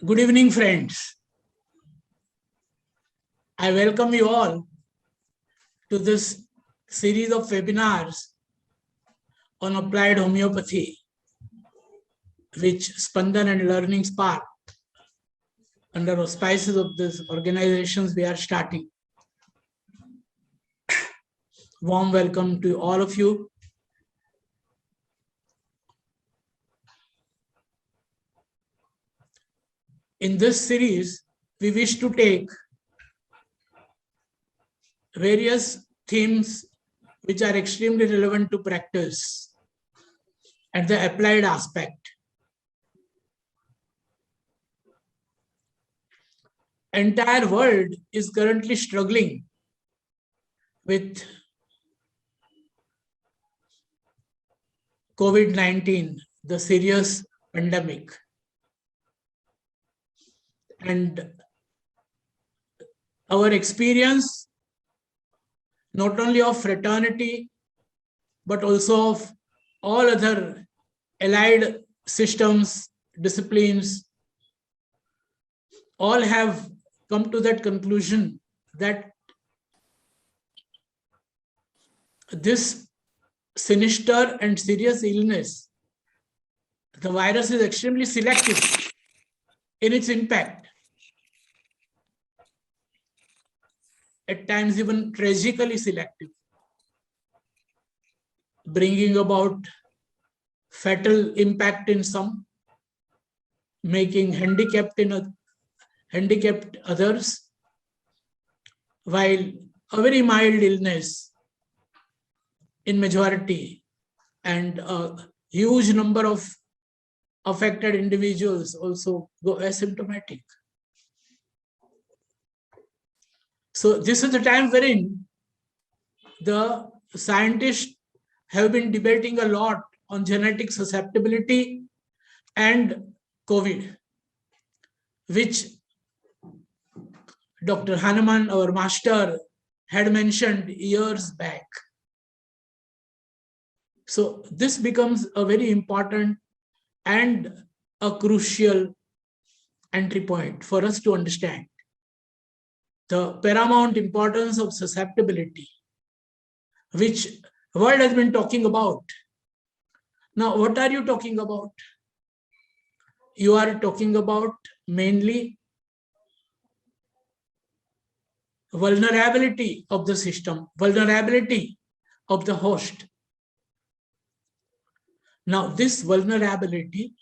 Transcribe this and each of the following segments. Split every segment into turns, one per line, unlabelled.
Good evening, friends. I welcome you all to this series of webinars on applied homeopathy, which Spandan and Learning Spark, under auspices of these organizations, we are starting. Warm welcome to all of you. In this series, we wish to take various themes which are extremely relevant to practice and the applied aspect. Entire world is currently struggling with COVID-19, the serious pandemic. And our experience, not only of fraternity, but also of all other allied systems, disciplines, all have come to that conclusion that this sinister and serious illness, the virus is extremely selective in its impact, at times even tragically selective, bringing about fatal impact in some, making handicapped others, while a very mild illness in majority and a huge number of affected individuals also go asymptomatic. So this is the time wherein the scientists have been debating a lot on genetic susceptibility and COVID, which Dr. Hahnemann, our master, had mentioned years back. So this becomes a very important and a crucial entry point for us to understand the paramount importance of susceptibility, which the world has been talking about. Now, what are you talking about? You are talking about mainly vulnerability of the system, vulnerability of the host. Now, this vulnerability,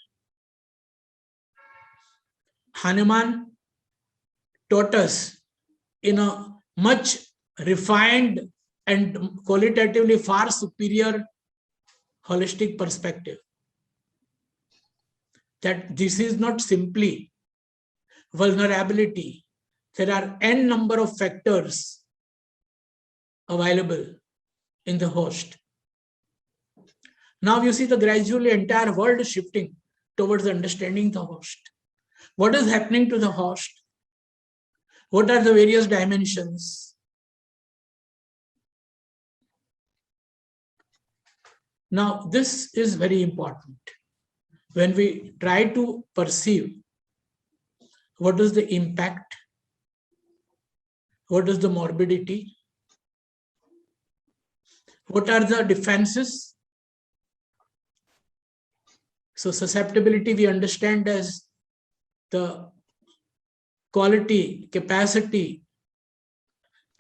Hahnemann taught us in a much refined and qualitatively far superior holistic perspective, that this is not simply vulnerability. There are n number of factors available in the host. Now you see the gradually entire world is shifting towards understanding the host. What is happening to the host? What are the various dimensions? Now this is very important. When we try to perceive what is the impact, what is the morbidity, what are the defenses? So susceptibility we understand as the quality, capacity,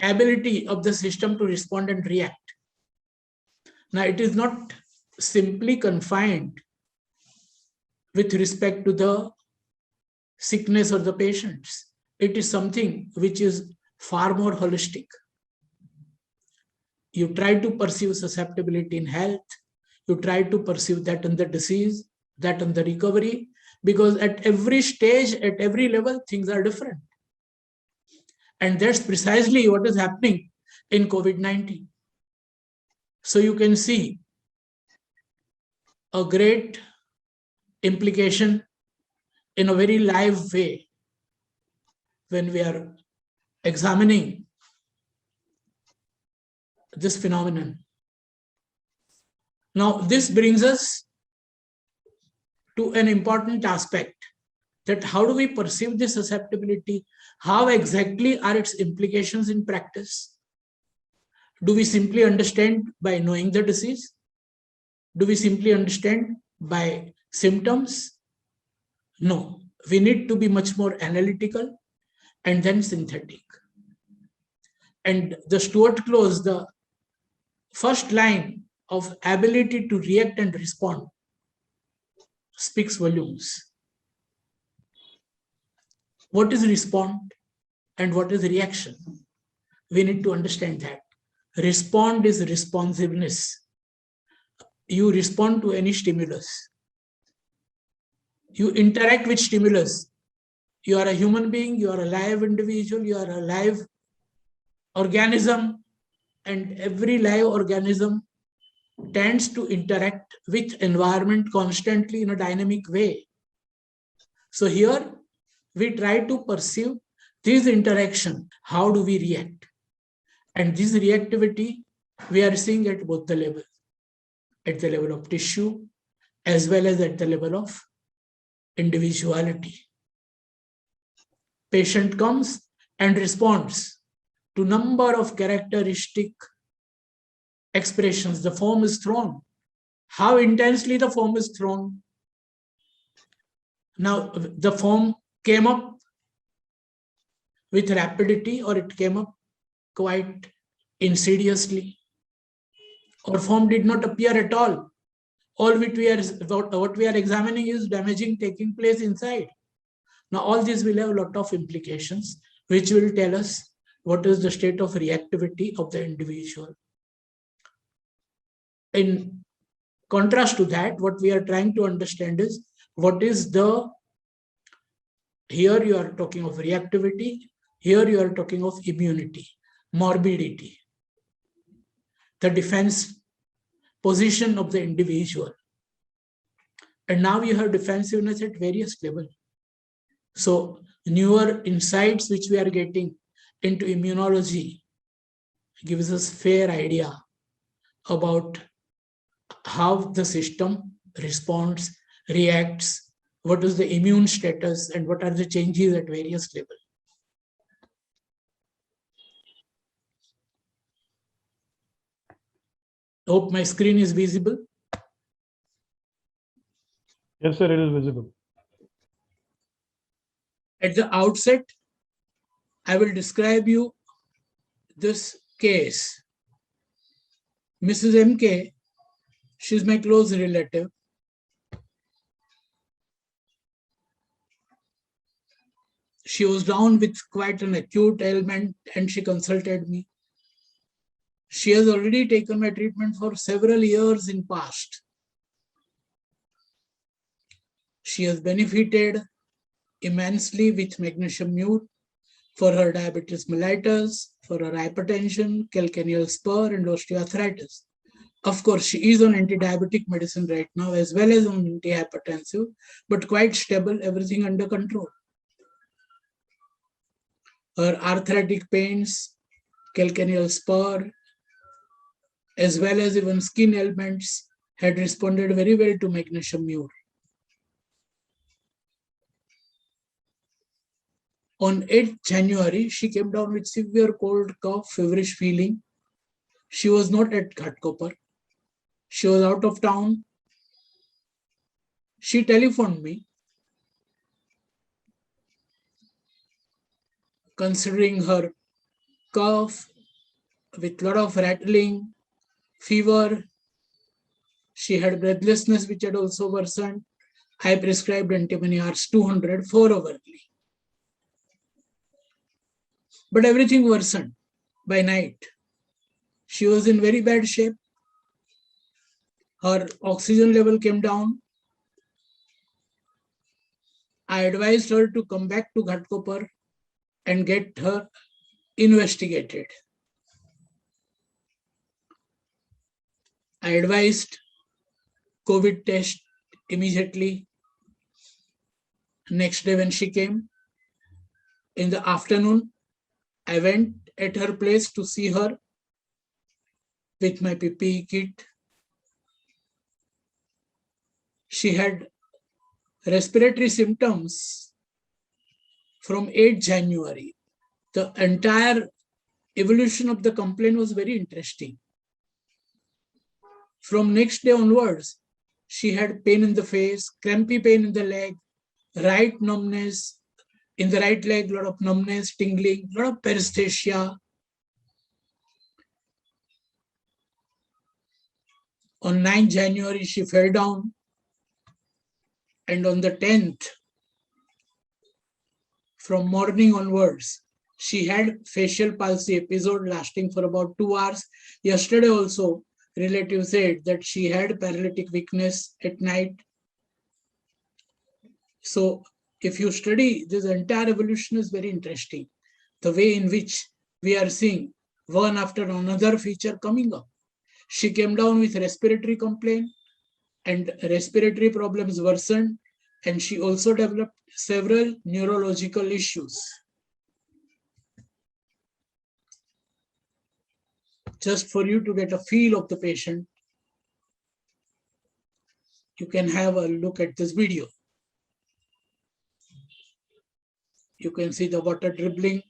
ability of the system to respond and react. Now it is not simply confined with respect to the sickness or the patients. It is something which is far more holistic. You try to perceive susceptibility in health, you try to perceive that in the disease, that in the recovery, because at every stage, at every level, things are different. And that's precisely what is happening in COVID-19. So you can see a great implication in a very live way when we are examining this phenomenon. Now, this brings us to an important aspect that how do we perceive this susceptibility? How exactly are its implications in practice? Do we simply understand by knowing the disease? Do we simply understand by symptoms? No, we need to be much more analytical and then synthetic. And the Stuart Close, the first line of ability to react and respond, speaks volumes. What is respond and what is reaction? We need to understand that. Respond is responsiveness. You respond to any stimulus. You interact with stimulus. You are a human being, you are a live individual, you are a live organism, and every live organism tends to interact with environment constantly in a dynamic way. So here we try to perceive this interaction. How do we react? And this reactivity we are seeing at both the levels, at the level of tissue as well as at the level of individuality. Patient comes and responds to number of characteristic expressions. The foam is thrown. How intensely the foam is thrown. Now, the foam came up with rapidity, or it came up quite insidiously, or foam did not appear at all. All what we are examining is damaging taking place inside. Now, all this will have a lot of implications, which will tell us what is the state of reactivity of the individual. In contrast to that, what we are trying to understand is what is the, here you are talking of reactivity, here you are talking of immunity, morbidity, the defense position of the individual. And now you have defensiveness at various levels. So newer insights which we are getting into immunology gives us fair idea about how the system responds, reacts, what is the immune status, and what are the changes at various levels. Hope my screen is visible.
Yes, sir, it is visible.
At the outset, I will describe you this case. Mrs. MK, she's my close relative. She was down with quite an acute ailment and she consulted me. She has already taken my treatment for several years in past. She has benefited immensely with magnesium mute for her diabetes mellitus, for her hypertension, calcaneal spur, and osteoarthritis. Of course, she is on anti-diabetic medicine right now as well as on antihypertensive, but quite stable, everything under control. Her arthritic pains, calcaneal spur, as well as even skin ailments had responded very well to magnesium mute. On 8th January, she came down with severe cold, cough, feverish feeling. She was not at Ghatkopar. She was out of town. She telephoned me, considering her cough with a lot of rattling, fever. She had breathlessness, which had also worsened. I prescribed antimony Rs 200 4-hourly. But everything worsened by night. She was in very bad shape. Her oxygen level came down. I advised her to come back to Ghatkopar and get her investigated. I advised COVID test immediately. Next day when she came, in the afternoon, I went at her place to see her with my PPE kit. She had respiratory symptoms from 8th January. The entire evolution of the complaint was very interesting. From next day onwards, she had pain in the face, crampy pain in the leg, right numbness in the right leg, lot of numbness, tingling, lot of paresthesia. On 9th January, she fell down. And on the 10th, from morning onwards, she had facial palsy episode lasting for about 2 hours. Yesterday also, relative said that she had paralytic weakness at night. So if you study this entire evolution is very interesting. The way in which we are seeing one after another feature coming up. She came down with respiratory complaint and respiratory problems worsened, and she also developed several neurological issues. Just for you to get a feel of the patient, you can have a look at this video. You can see the water dribbling.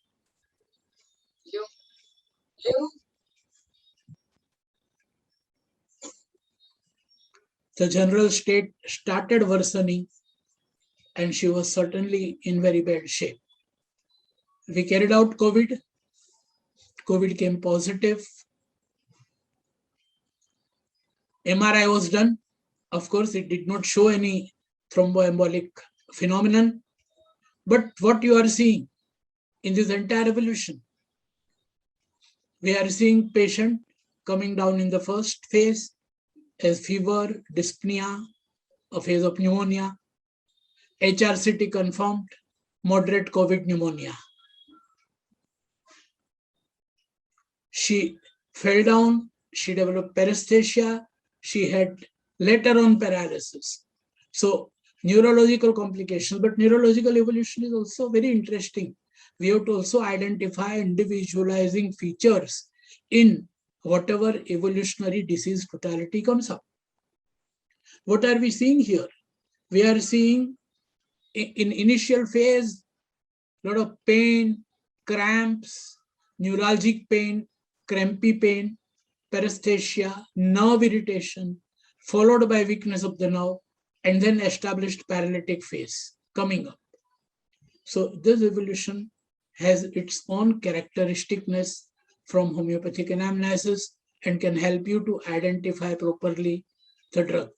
The general state started worsening, and she was certainly in very bad shape. We carried out COVID. COVID came positive. MRI was done. Of course, it did not show any thromboembolic phenomenon. But what you are seeing in this entire evolution, we are seeing patient coming down in the first phase as fever, dyspnea, a phase of pneumonia, HRCT confirmed, moderate COVID pneumonia. She fell down, she developed paresthesia, she had later on paralysis. So neurological complications, but neurological evolution is also very interesting. We have to also identify individualizing features in whatever evolutionary disease totality comes up. What are we seeing here? We are seeing in initial phase, a lot of pain, cramps, neuralgic pain, crampy pain, paresthesia, nerve irritation, followed by weakness of the nerve, and then established paralytic phase coming up. So this evolution has its own characteristicness from homeopathic anamnesis and can help you to identify properly the drug.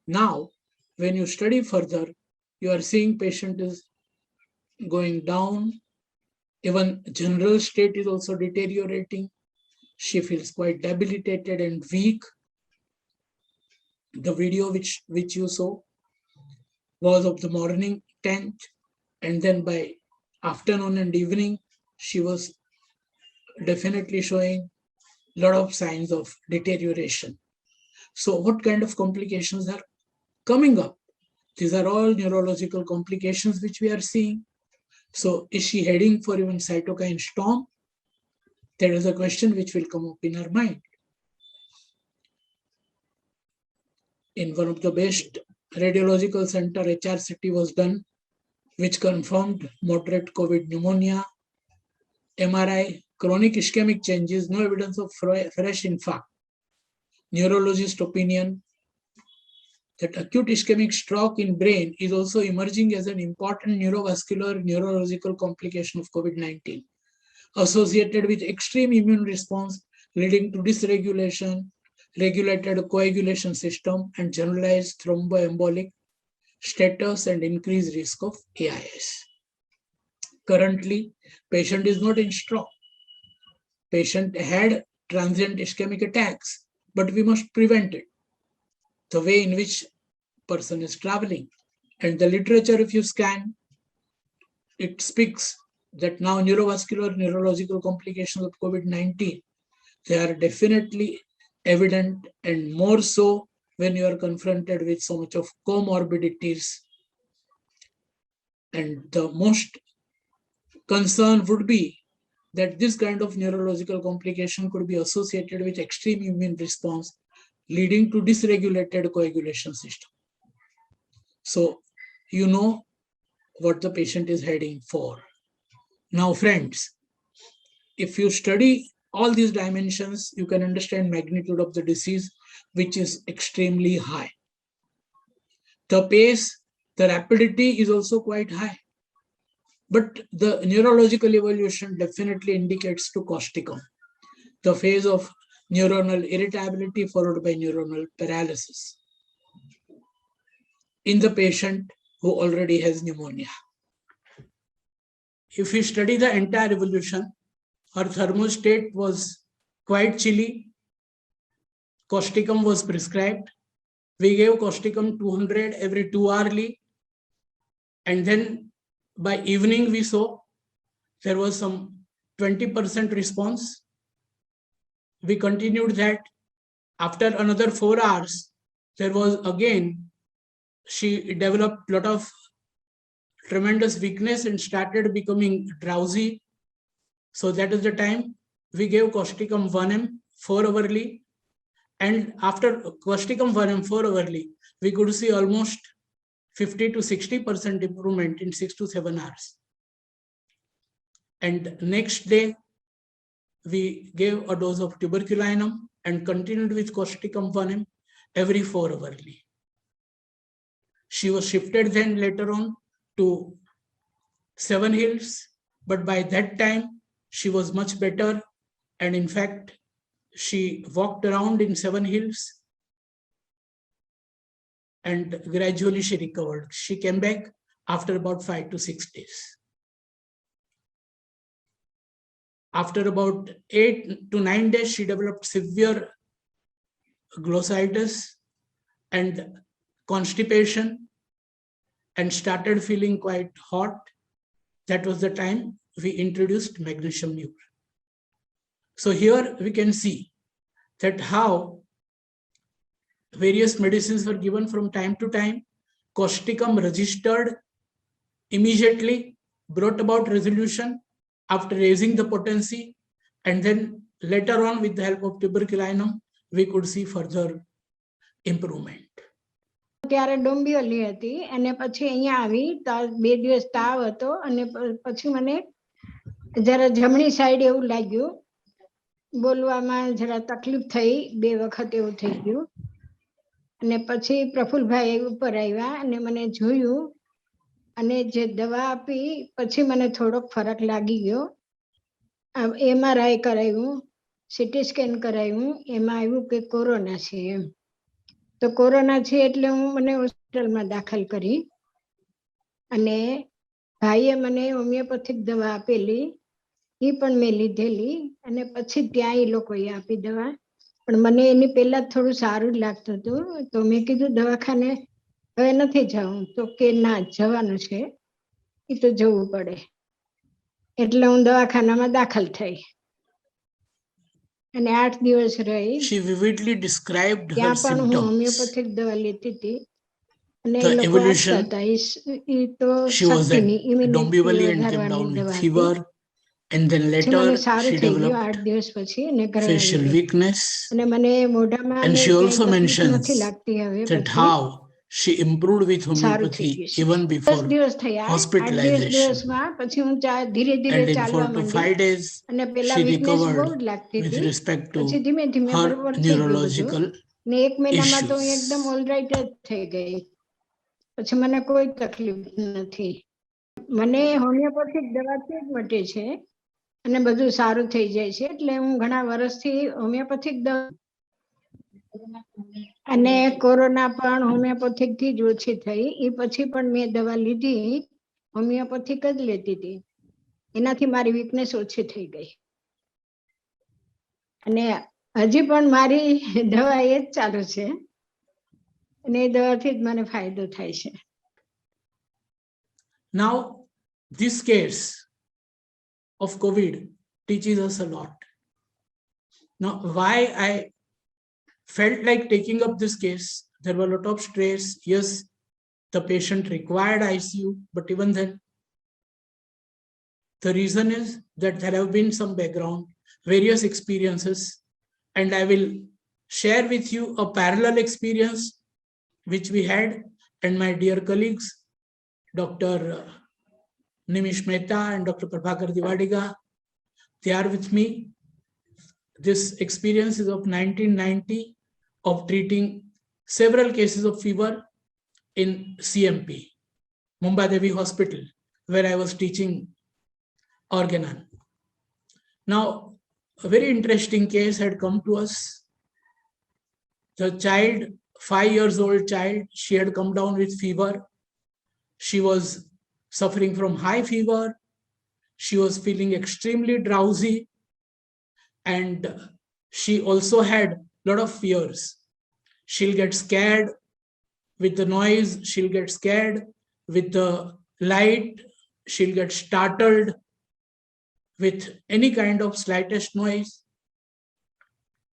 Now, when you study further, you are seeing patient is going down. Even general state is also deteriorating. She feels quite debilitated and weak. The video which you saw was of the morning 10th, and then by afternoon and evening, she was definitely showing a lot of signs of deterioration. So what kind of complications are coming up? These are all neurological complications which we are seeing. So is she heading for even cytokine storm? That is a question which will come up in her mind. In one of the best radiological center, HRCT was done, which confirmed moderate COVID pneumonia. MRI, chronic ischemic changes, no evidence of fresh infarct. Neurologist opinion that acute ischemic stroke in brain is also emerging as an important neurovascular neurological complication of COVID-19, associated with extreme immune response leading to dysregulation, regulated coagulation system, and generalized thromboembolic status and increased risk of AIS. Currently, patient is not in stroke. Patient had transient ischemic attacks, but we must prevent it. The way in which person is traveling. And the literature, if you scan, it speaks that now neurovascular neurological complications of COVID-19, they are definitely evident, and more so when you are confronted with so much of comorbidities. And the most concern would be that this kind of neurological complication could be associated with extreme immune response, leading to dysregulated coagulation system. So, you know what the patient is heading for. Now, friends, if you study all these dimensions, you can understand magnitude of the disease, which is extremely high. The pace, the rapidity is also quite high. But the neurological evolution definitely indicates to causticum, the phase of neuronal irritability followed by neuronal paralysis in the patient who already has pneumonia. If we study the entire evolution, her thermostat was quite chilly. Causticum was prescribed. We gave causticum 200 every 2 hourly. And then by evening, we saw there was some 20% response. We continued that. After another 4 hours, there was again, she developed a lot of tremendous weakness and started becoming drowsy. So that is the time we gave causticum 1M 4 hourly. And after causticum 1M 4 hourly, we could see almost 50 to 60% improvement in 6 to 7 hours. And next day, we gave a dose of tuberculinum and continued with causticum 1M every 4 hourly. She was shifted then later on to Seven Hills, but by that time, she was much better. And in fact, she walked around in Seven Hills and gradually she recovered. She came back after about 5 to 6 days. After about 8 to 9 days, she developed severe glossitis and constipation and started feeling quite hot. That was the time we introduced magnesium mure. So here we can see that how various medicines were given from time to time. Causticum registered immediately, brought about resolution after raising the potency, and then later on with the help of tuberculinum, we could see further improvement.
ત્યારે ડોંબિવલી હતી અને પછી અહીંયા આવી 2 દિવસ તાવ હતો અને પછી મને જરા જમણી સાઈડ એવું લાગ્યું, બોલવામાં જરા તકલીફ થઈ, 2 વખત એવું થઈ ગયું. અને પછી પ્રફુલભાઈ ઉપર આવ્યા અને મને જોયું અને જે દવા આપી પછી મને થોડોક ફરક લાગી ગયો. MRI કરાવ્યું, CT સ્કેન કરાવ્યું, એમાં આવ્યું કે કોરોના છે એમ. તો કોરોના છે એટલે મને હોસ્પિટલમાં દાખલ કરી અને ભાઈએ મને હોમિયોપેથિક દવા આપેલી, એ પણ મેં લીધેલી અને પછી ત્યાં એ લોકોએ આપી દવા. પણ મને એની પહેલા થોડું સારું જ લાગતું હતું, તો મેં કીધું દવાખાને હવે નથી જવું. તો કે ના, જવાનું છે, એ તો જવું પડે. એટલે હું દવાખાનામાં દાખલ થઈ અને 8 દિવસ રહી.
She vividly described her
ત્યાં પણ હું
symptoms.
હોમિયોપેથિક દવા લેતી હતી અને
The
એ લોકો
evolution,
આપતા હતા. એ તો
she was at
શક્તિની ઇમ્યુનિટી
Dombivli and came
વધારવાની
down with
દવા હતી.
fever. And then
પછી મને
later
સારું
she
થઈ ગયું
developed
8 દિવસ પછી અને ઘરે આવી
facial
ગઈ.
weakness.
અને મને મોઢામાં
And
ને
she
ક્યાંય
also
તકલીફ
mentions
નથી લાગતી હવે.
that
પછી
how she improved with
સારું થઈ
homeopathy
ગયું છે.
even
10
before
દિવસ થયા. 8
hospitalization.
દિવસમાં પછી હું ધીરે ધીરે
And in
ચાલવા
4 to
માંડી
5 days,
અને પેલા
she
વીકનેસ બહુ
recovered
જ લાગતી
with
હતી.
respect
પછી
to
ધીમે ધીમે
her
બરોબર થઈ ગયું બધું
neurological
ને 1 મહિનામાં તો હું
issues.
એકદમ ઓલરાઈટ જ થઈ ગઈ. પછી મને કોઈ તકલીફ નથી. મને હોમિયોપેથિક દવાથી જ મટે છે અને બધું સારું થઈ જાય છે. એટલે હું ઘણા વર્ષથી હોમિયોપેથિક દવા અને કોરોના પણ હોમિયોપેથિક થી જ ઓછી થઈ. એ પછી પણ મેં દવા લીધી, હોમિયોપેથિક જ લેતી હતી. એનાથી મારી વીકનેસ ઓછી થઈ ગઈ અને હજી પણ મારી દવા એ જ ચાલુ છે અને એ દવાથી જ મને ફાયદો થાય છે.
Now, this case of COVID teaches us a lot. Now, why I felt like taking up this case, there were a lot of stress. Yes, the patient required ICU, but even then, the reason is that there have been some background, various experiences, and I will share with you a parallel experience which we had and my dear colleagues, Dr. Nimish Mehta and Dr. Prabhakar Diwadiga. They are with me. This experience is of 1990 of treating several cases of fever in CMP, Mumbai Devi Hospital, where I was teaching Organon. Now, a very interesting case had come to us. The child, 5 years old child, she had come down with fever. She was suffering from high fever. She was feeling extremely drowsy. And she also had a lot of fears. She'll get scared with the noise. She'll get scared with the light. She'll get startled with any kind of slightest noise.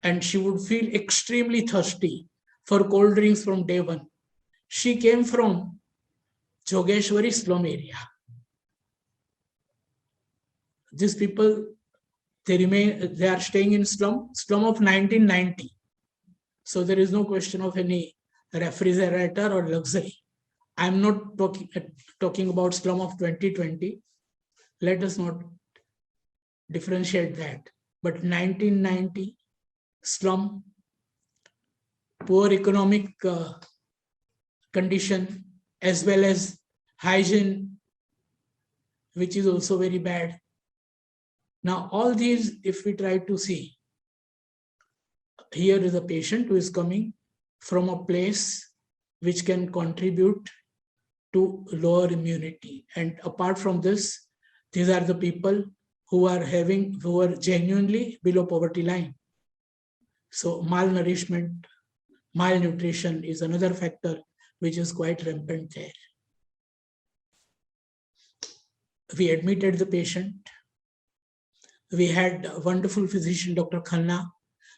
And she would feel extremely thirsty for cold drinks from day one. She came from Jogeshwari slum area. These people, they are staying in slum of 1990. So there is no question of any refrigerator or luxury. I'm not talking about slum of 2020. Let us not differentiate that. But 1990 slum, poor economic condition, as well as hygiene, which is also very bad. Now, all these, if we try to see, here is a patient who is coming from a place which can contribute to lower immunity. And apart from this, these are the people who are genuinely below poverty line. So malnourishment, malnutrition is another factor which is quite rampant there. We admitted the patient. We had a wonderful physician, Dr. Khanna,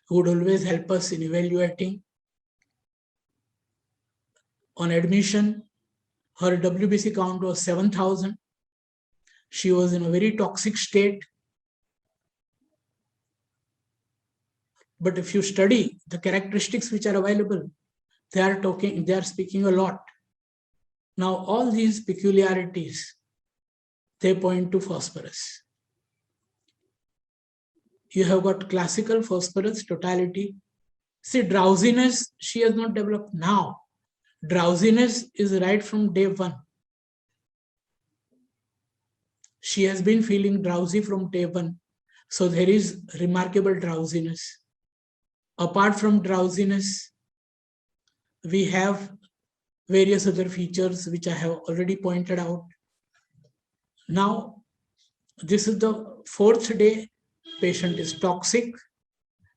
who would always help us in evaluating. On admission, her WBC count was 7,000. She was in a very toxic state. But if you study the characteristics which are available, they are speaking a lot. Now, all these peculiarities, they point to phosphorus. You have got classical phosphorus totality. See, drowsiness, she has not developed now. Drowsiness is right from day one. She has been feeling drowsy from day one. So there is remarkable drowsiness. Apart from drowsiness, we have various other features which I have already pointed out. Now, this is the 4th day. Patient is toxic.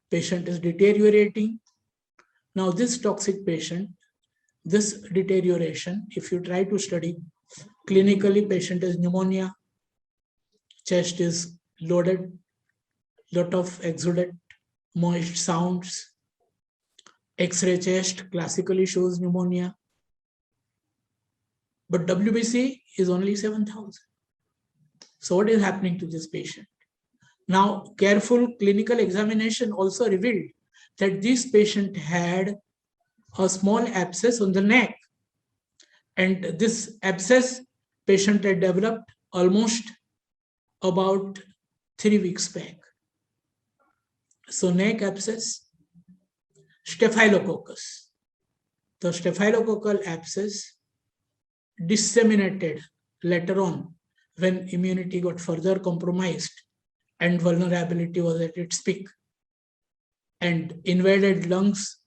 Patient is deteriorating. Now, this toxic patient, this deterioration, if you try to study clinically, patient is pneumonia, chest is loaded, lot of exudate, moist sounds. X-ray chest classically shows pneumonia. But WBC is only 7,000. So what is happening to this patient? Now, careful clinical examination also revealed that this patient had a small abscess on the neck. And this abscess patient had developed almost about 3 weeks back. So neck abscess, staphylococcus. The staphylococcal abscess disseminated later on when immunity got further compromised and vulnerability was at its peak. And invaded lungs,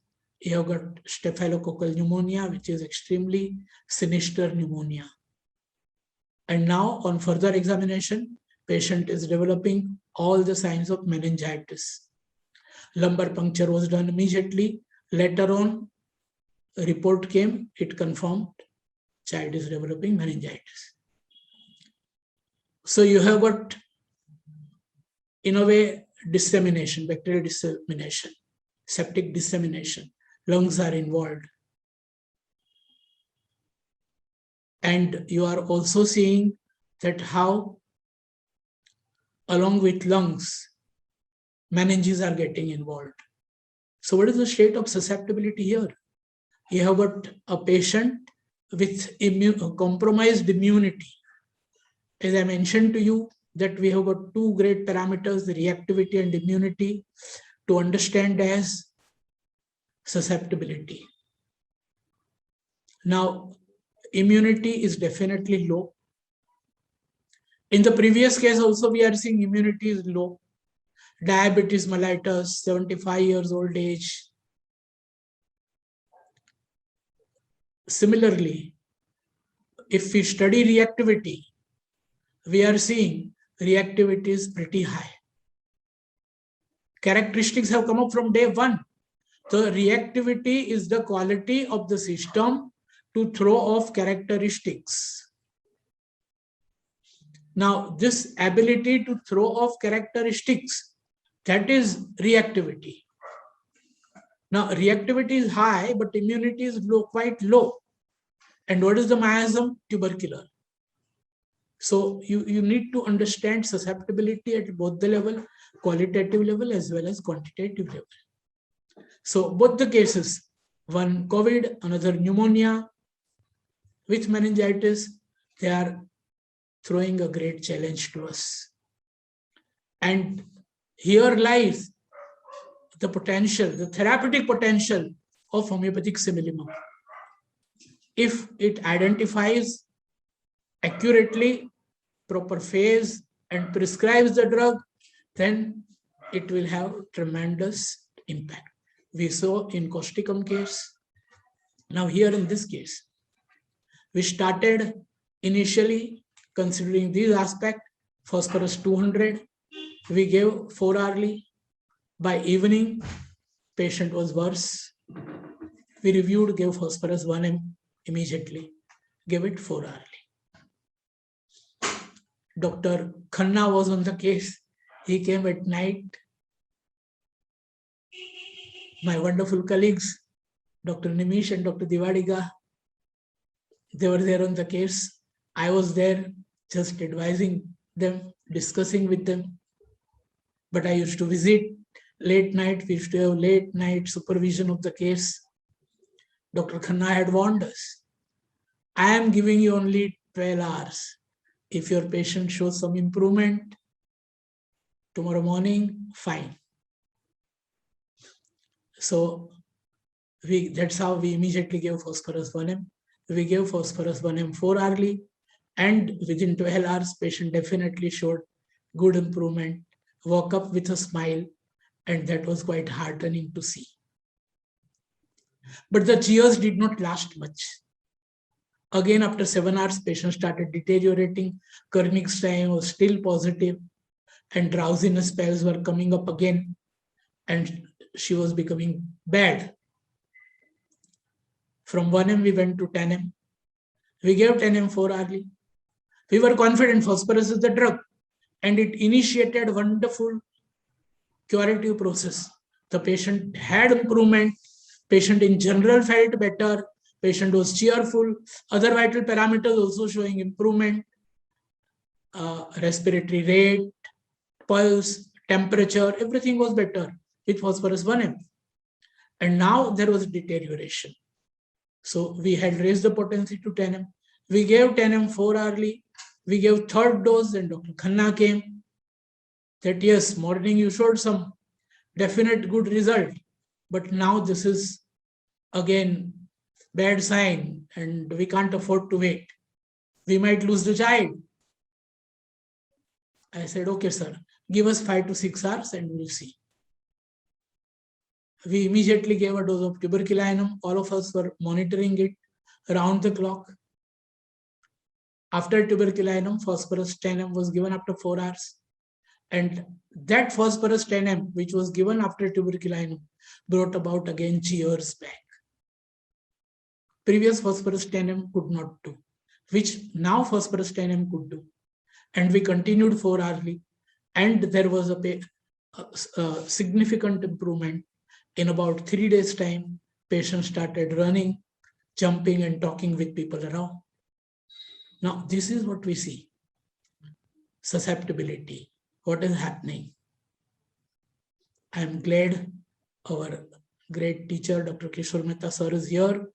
you have got staphylococcal pneumonia, which is extremely sinister pneumonia. And now on further examination, patient is developing all the signs of meningitis. Lumbar puncture was done immediately. Later on, a report came, it confirmed child is developing meningitis. So you have got, in a way, dissemination, bacterial dissemination, septic dissemination. Lungs are involved. And you are also seeing that how, along with lungs, meninges are getting involved. So what is the state of susceptibility here? You have got a patient with compromised immunity as I mentioned to you, that we have got two great parameters, the reactivity and immunity, to understand as susceptibility. Now, immunity is definitely low. In the previous case also, we are seeing immunity is low. Diabetes mellitus, 75 years old age. Similarly, if we study reactivity, we are seeing reactivity is pretty high. Characteristics have come up from day one. The reactivity is the quality of the system to throw off characteristics. Now, this ability to throw off characteristics, that is reactivity. Now, reactivity is high, but immunity is low, quite low. And what is the miasm? Tubercular. So you need to understand susceptibility at both the level, qualitative level as well as quantitative level. So both the cases, one COVID, another pneumonia with meningitis, they are throwing a great challenge to us. And here lies the potential, the therapeutic potential of homeopathic similimumab. If it identifies accurately proper phase and prescribes the drug, then it will have tremendous impact. We saw in causticum case. Now here in this case, we started initially considering these aspects, phosphorus 200, we gave 4 hourly. By evening, patient was worse. We reviewed, gave phosphorus 1 immediately, gave it 4 hourly. Dr. Khanna was on the case. He came at night. My wonderful colleagues, Dr. Nimish and Dr. Diwadiga, they were there on the case. I was there just advising them, discussing with them. But I used to visit late night. We used to have late night supervision of the case. Dr. Khanna had warned us. I am giving you only 12 hours. If your patient shows some improvement, tomorrow morning, fine. So that's how we immediately gave phosphorus 1M. We gave phosphorus 1M 4 hourly, and within 12 hours, patient definitely showed good improvement, woke up with a smile, and that was quite heartening to see. But the cheers did not last much. Again, after 7 hours, patient started deteriorating. Kernicks was still positive, and drowsiness spells were coming up again, and she was becoming bad. From 1M, we went to 10M. We gave 10M 4 hourly. We were confident phosphorus is the drug, and it initiated a wonderful curative process. The patient had improvement. Patient in general felt better. Patient was cheerful. Other vital parameters also showing improvement. Respiratory rate, pulse, temperature, everything was better with phosphorus 1M. And now there was deterioration. So we had raised the potency to 10M. We gave 10M 4 hourly. We gave third dose, and Dr. Khanna came that yes, morning you showed some definite good result, but now this is again bad sign and we can't afford to wait. We might lose the child. I said, okay, sir, give us 5 to 6 hours and we'll see. We immediately gave a dose of tuberculinum. All of us were monitoring it around the clock. After tuberculinum, phosphorus 10M was given after 4 hours. And that phosphorus 10M, which was given after tuberculinum, brought about again cheers back. Previous phosphorus 10M could not do, which now phosphorus 10M could do. And we continued 4 hourly. And there was a significant improvement. In about 3 days' time, patients started running, jumping, and talking with people around. Now, this is what we see. Susceptibility. What is happening? I am glad our great teacher, Dr. Kishore Mehta sir, is here.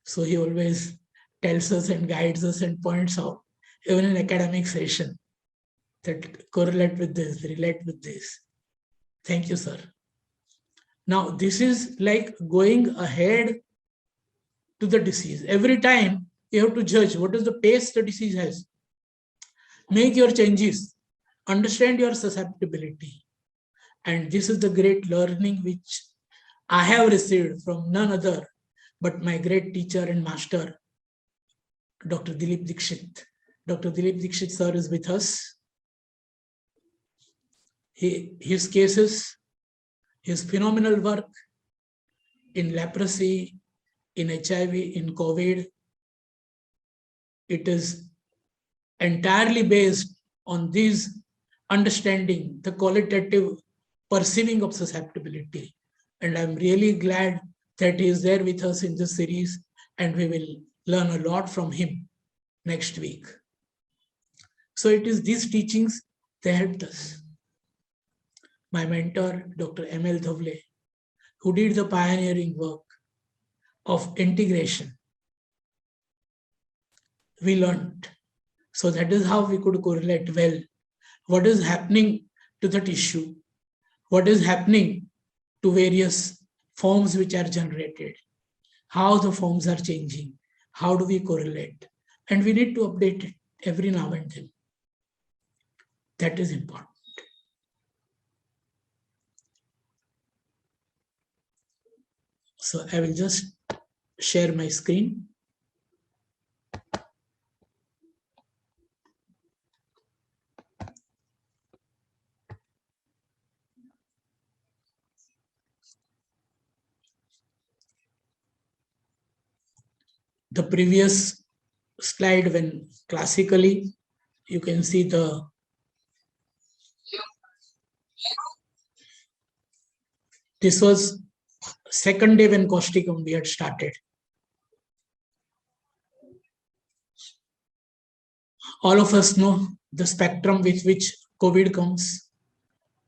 So he always tells us and guides us and points out even in academic session, that correlate with this, relate with this. Thank you, sir. Now, this is like going ahead to the disease. Every time you have to judge what is the pace the disease has. Make your changes, understand your susceptibility. And this is the great learning which I have received from none other but my great teacher and master, Dr. Dilip Dikshit. Dr. Dilip Dikshit sir is with us. His cases, his phenomenal work in leprosy, in HIV, in COVID, it is entirely based on this understanding, the qualitative perceiving of susceptibility. And I'm really glad that he is there with us in this series, and we will learn a lot from him next week. So it is these teachings that helped us. My mentor, Dr. M.L. Dhavle, who did the pioneering work of integration, we learned. So that is how we could correlate well what is happening to the tissue, what is happening to various forms which are generated, how the forms are changing, how do we correlate, and we need to update it every now and then. That is important. So I will just share my screen. The previous slide, when classically you can see the this was second day when Causticum we had started. All of us know the spectrum with which COVID comes: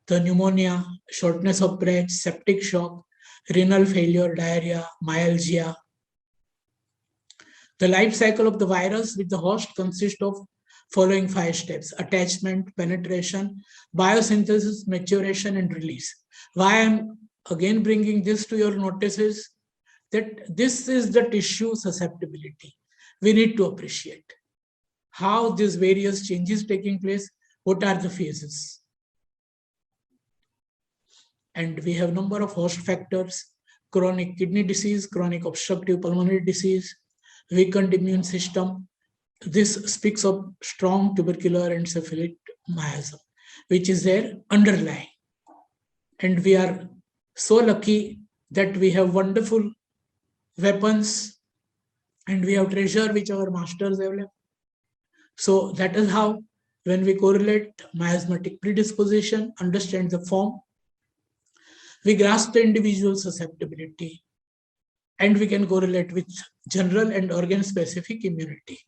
the pneumonia, shortness of breath, septic shock, renal failure, diarrhea, myalgia. The life cycle of the virus with the host consists of following 5 steps: attachment, penetration, biosynthesis, maturation, and release. Why I'm again bringing this to your notice is that this is the tissue susceptibility. We need to appreciate how these various changes taking place, what are the phases. And we have number of host factors: chronic kidney disease, chronic obstructive pulmonary disease, weakened immune system. This speaks of strong tubercular and syphilitic miasm, which is there underlying. And we are so lucky that we have wonderful weapons and we have treasure which our masters have left. So that is how, when we correlate miasmatic predisposition, understand the form, we grasp the individual susceptibility, and we can correlate with general and organ-specific immunity.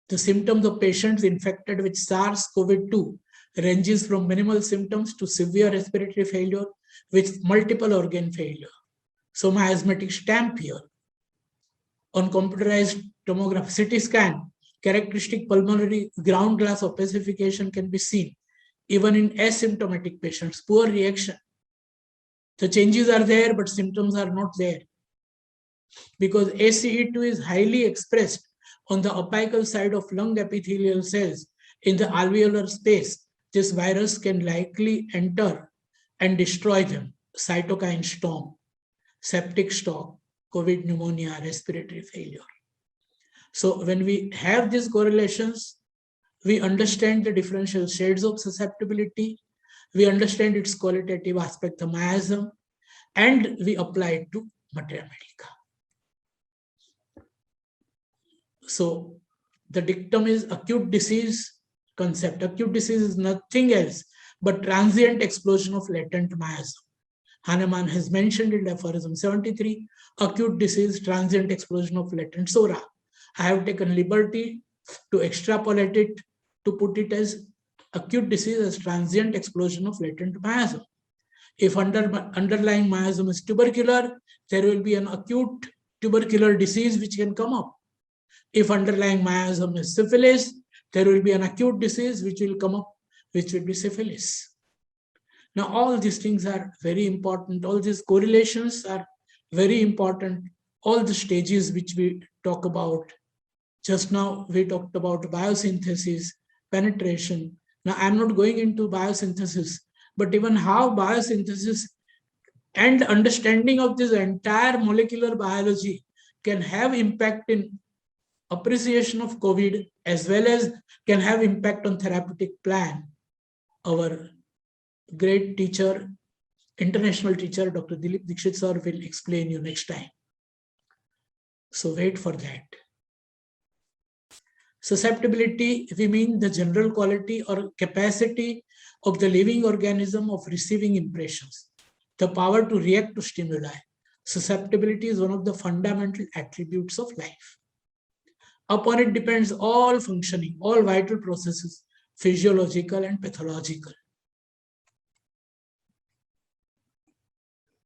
The symptoms of patients infected with SARS-CoV-2 ranges from minimal symptoms to severe respiratory failure with multiple organ failure. So miasmatic stamp here. On computerized tomography CT scan, characteristic pulmonary ground glass opacification can be seen even in asymptomatic patients. Poor reaction. The changes are there, but symptoms are not there, because ACE2 is highly expressed on the apical side of lung epithelial cells in the alveolar space. This virus can likely enter and destroy them. Cytokine storm, septic shock, COVID pneumonia, respiratory failure. So when we have these correlations, we understand the differential shades of susceptibility, we understand its qualitative aspect, the miasm, and we apply it to materia medica. So the dictum is acute disease concept. Acute disease is nothing else but transient explosion of latent miasm. Hahnemann has mentioned in aphorism 73, acute disease, transient explosion of latent sora. I have taken liberty to extrapolate it, to put it as acute disease as transient explosion of latent miasm. If underlying miasm is tubercular, there will be an acute tubercular disease which can come up. If underlying miasm is syphilis, there will be an acute disease which will come up, which will be syphilis. Now, all these things are very important. All these correlations are very important. All the stages which we talk about. Just now, we talked about biosynthesis, penetration. Now, I'm not going into biosynthesis, but even how biosynthesis and understanding of this entire molecular biology can have impact in appreciation of COVID, as well as can have impact on therapeutic plan. Our great teacher, international teacher, Dr. Dilip Dixit sir will explain you next time. So wait for that. Susceptibility, we mean the general quality or capacity of the living organism of receiving impressions, the power to react to stimuli. Susceptibility is one of the fundamental attributes of life. Upon it depends all functioning, all vital processes, physiological and pathological.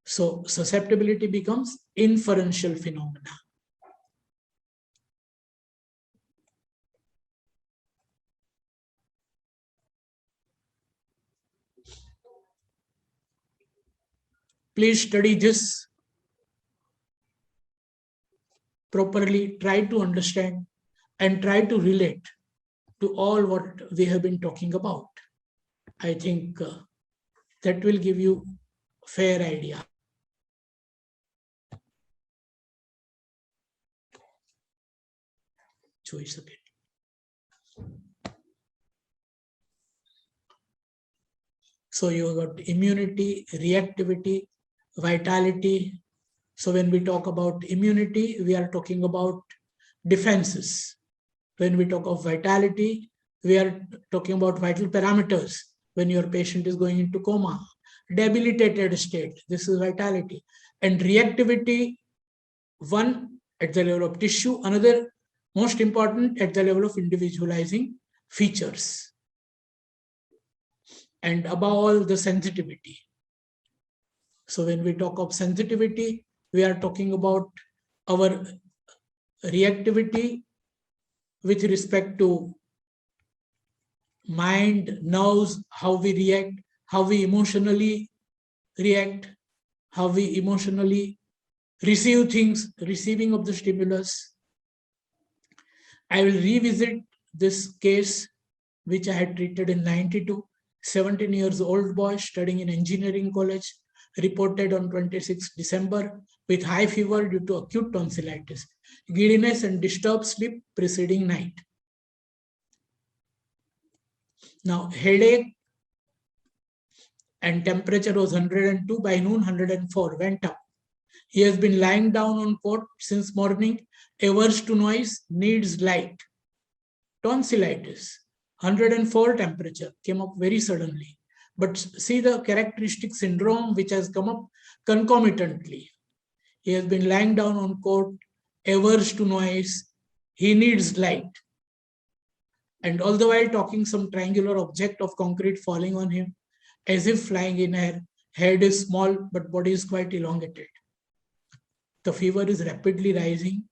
So susceptibility becomes inferential phenomena. Please study this properly, try to understand and try to relate to all what we have been talking about. I think that will give you a fair idea. Choice again. So you got immunity, reactivity, vitality. So when we talk about immunity, we are talking about defenses. When we talk of vitality, we are talking about vital parameters. When your patient is going into coma, debilitated state, this is vitality. And reactivity, one at the level of tissue, another most important at the level of individualizing features. And above all, the sensitivity. So when we talk of sensitivity, we are talking about our reactivity with respect to mind, nerves, how we react, how we emotionally react, how we emotionally receive things, receiving of the stimulus. I will revisit this case which I had treated in 92. 17 years old boy studying in engineering college, reported on 26 December with high fever due to acute tonsillitis, giddiness and disturbed sleep preceding night. Now headache and temperature was 102, by noon 104, went up. He has been lying down on cot since morning, averse to noise, needs light. Tonsillitis, 104 temperature, came up very suddenly. But see the characteristic syndrome which has come up concomitantly. He has been lying down on cot, averse to noise, he needs light. And all the while talking some triangular object of concrete falling on him, as if flying in air. Head is small, but body is quite elongated. The fever is rapidly rising.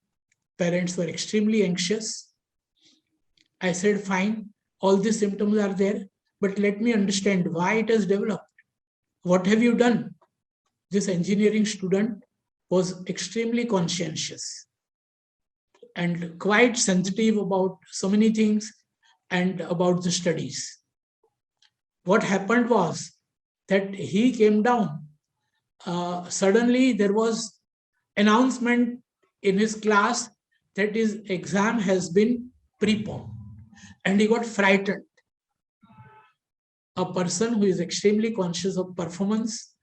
Parents were extremely anxious. I said, fine, all these symptoms are there, but let me understand why it has developed. What have you done? This engineering student was extremely conscientious and quite sensitive about so many things and about the studies. What happened was that he came down. Suddenly there was announcement in his class that his exam has been preponed, and he got frightened. A person who is extremely conscious of performance,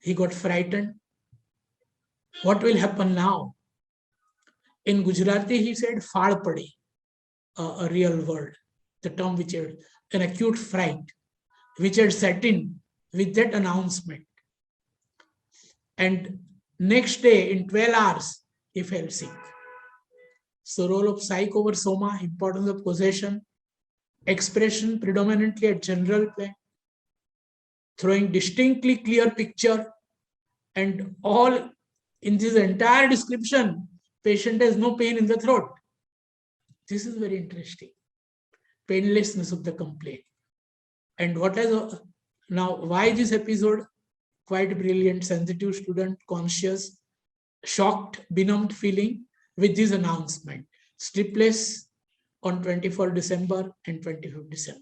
he got frightened. What will happen now? In Gujarati, he said, "Faad padi," a real word, the term which had an acute fright, which had set in with that announcement. And next day, in 12 hours, he fell sick. So, role of psych over soma, importance of causation, expression predominantly at general plane, throwing distinctly clear picture, and all In this entire description, patient has no pain in the throat. This is very interesting. Painlessness of the complaint. And what has now, why this episode? Quite brilliant, sensitive student, conscious, shocked, benumbed feeling with this announcement. Sleepless on 24th December and 25th December.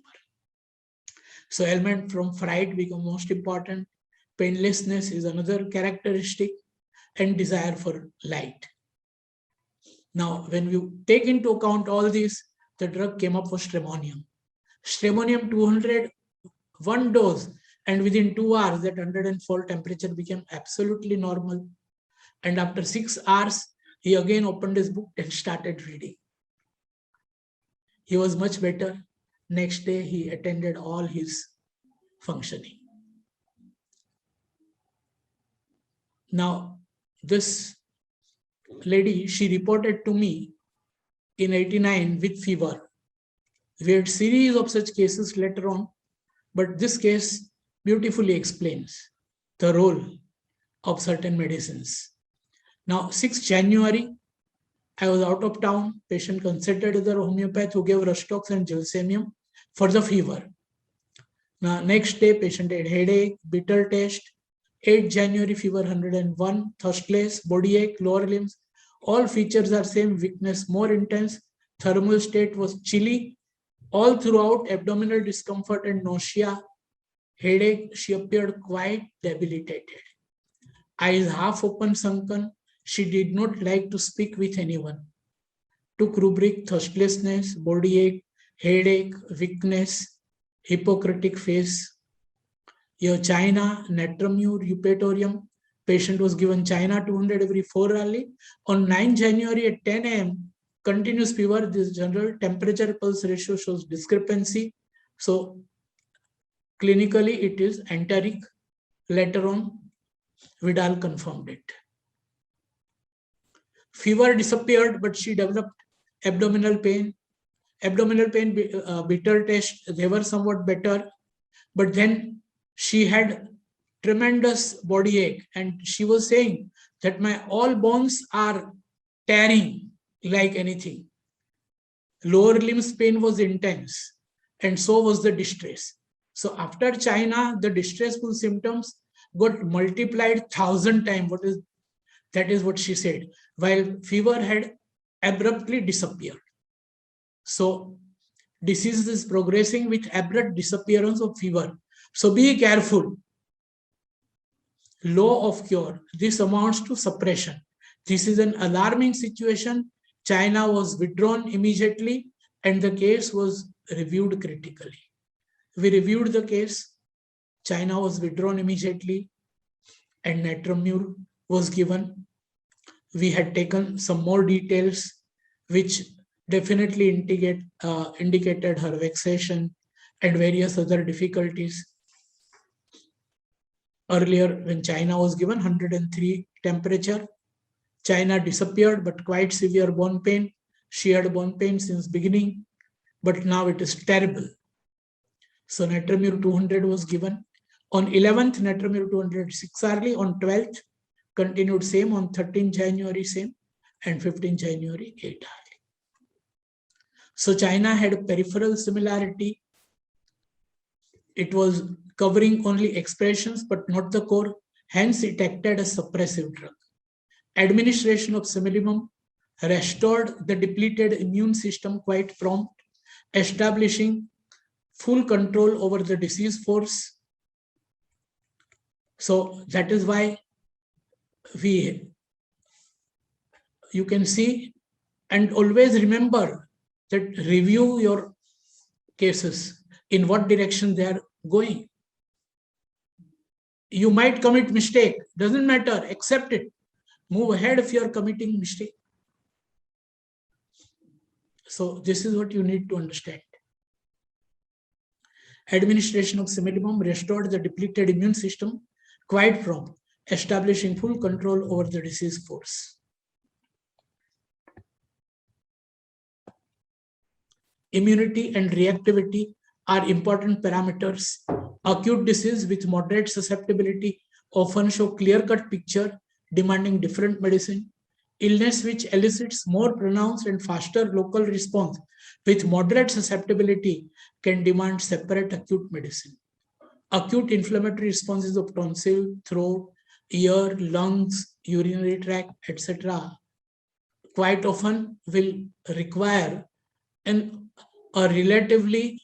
So ailment from fright become most important. Painlessness is another characteristic, and desire for light. Now, when you take into account all these, the drug came up for stramonium. Stramonium 200, one dose, and within 2 hours, that 104 temperature became absolutely normal. And after 6 hours, he again opened his book and started reading. He was much better. Next day, he attended all his functioning. Now, this lady, she reported to me in 89 with fever. We had series of such cases later on, but this case beautifully explains the role of certain medicines. Now, 6th January, I was out of town. Patient consulted with the homeopath who gave Rustox and Gelsemium for the fever. Now, next day, patient had headache, bitter taste. 8th January, fever 101, thirstless, body ache, lower limbs. All features are same, weakness more intense. Thermal state was chilly. All throughout, abdominal discomfort and nausea, headache. She appeared quite debilitated. Eyes half open, sunken. She did not like to speak with anyone. Took rubric, thirstlessness, body ache, headache, weakness, hypocritic face. Here, China, Natramur, Eupatorium. Patient was given China 200 every 4 hourly. On 9 January at 10 a.m., continuous fever. This general temperature pulse ratio shows discrepancy. So, clinically, it is enteric. Later on, Vidal confirmed it. Fever disappeared, but she developed abdominal pain. Abdominal pain, bitter taste, they were somewhat better. But then she had tremendous body ache, and she was saying that my all bones are tearing like anything. Lower limbs pain was intense, and so was the distress. So after China, the distressful symptoms got multiplied 1,000 times. That is what she said, while fever had abruptly disappeared. So disease is progressing with abrupt disappearance of fever. So be careful. Law of cure. This amounts to suppression. This is an alarming situation. China was withdrawn immediately, and the case was reviewed critically. We reviewed the case. China was withdrawn immediately, and Natramur was given. We had taken some more details, which definitely indicated her vexation and various other difficulties. Earlier, when China was given 103 temperature, China disappeared, but quite severe bone pain. She had bone pain since beginning, but now it is terrible. So Natramur 200 was given. On 11th, Natramur 200 6 hourly. On 12th, continued same. On 13th January, same. And 15th January, 8 hourly. So China had a peripheral similarity. It was covering only expressions, but not the core. Hence, it acted as suppressive drug. Administration of similimum restored the depleted immune system quite prompt, establishing full control over the disease force. So that is why you can see, and always remember that review your cases, in what direction they are going. You might commit mistake, doesn't matter, accept it. Move ahead if you are committing mistake. So this is what you need to understand. Administration of similimum restored the depleted immune system quite prompt, establishing full control over the disease force. Immunity and reactivity are important parameters. Acute disease with moderate susceptibility often show clear-cut picture demanding different medicine. Illness which elicits more pronounced and faster local response with moderate susceptibility can demand separate acute medicine. Acute inflammatory responses of tonsil, throat, ear, lungs, urinary tract, etc. quite often will require a relatively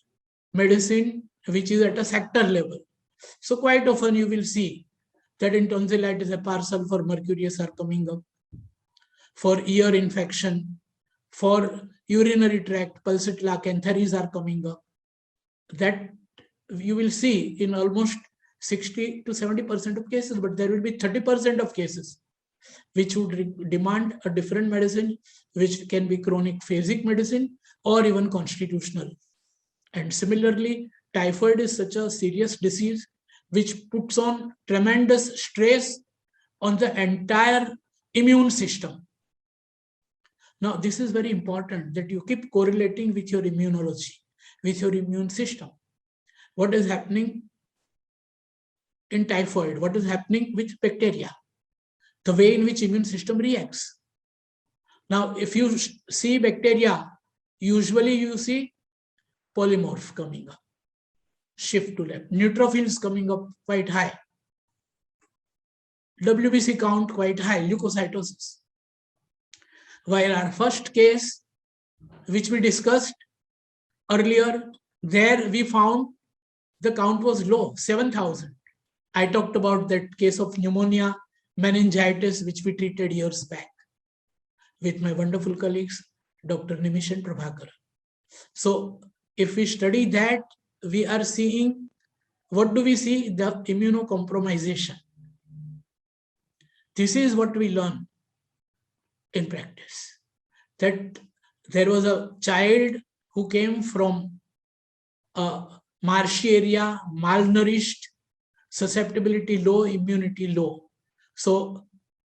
medicine which is at a sector level. So quite often you will see that in tonsillitis, a parcel for mercurius are coming up. For ear infection, for urinary tract, pulsatilla cantharis are coming up. That you will see in almost 60 to 70% of cases, but there will be 30% of cases which would demand a different medicine, which can be chronic phasic medicine or even constitutional. And similarly, typhoid is such a serious disease which puts on tremendous stress on the entire immune system. Now, this is very important that you keep correlating with your immunology, with your immune system. What is happening in typhoid? What is happening with bacteria? The way in which immune system reacts. Now, if you see bacteria, usually you see polymorph coming up, shift to left, neutrophils coming up quite high, WBC count quite high, leukocytosis. While our first case, which we discussed earlier, there we found the count was low, 7,000. I talked about that case of pneumonia, meningitis, which we treated years back with my wonderful colleagues, Dr. Nimish and Prabhakar. So if we study that, we are seeing, what do we see? The immunocompromisation. This is what we learn in practice, that there was a child who came from a marshy area, malnourished, susceptibility low, immunity low. So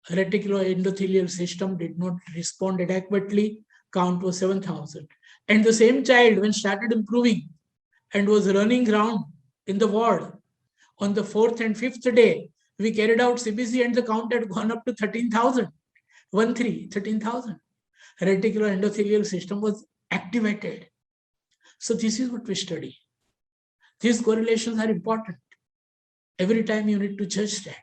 reticuloendothelial system did not respond adequately, count was 7,000. And the same child, when started improving and was running around in the ward, on the 4th and 5th day, we carried out CBC and the count had gone up to 13,000. 13,000. Reticuloendothelial system was activated. So this is what we study. These correlations are important. Every time you need to judge that.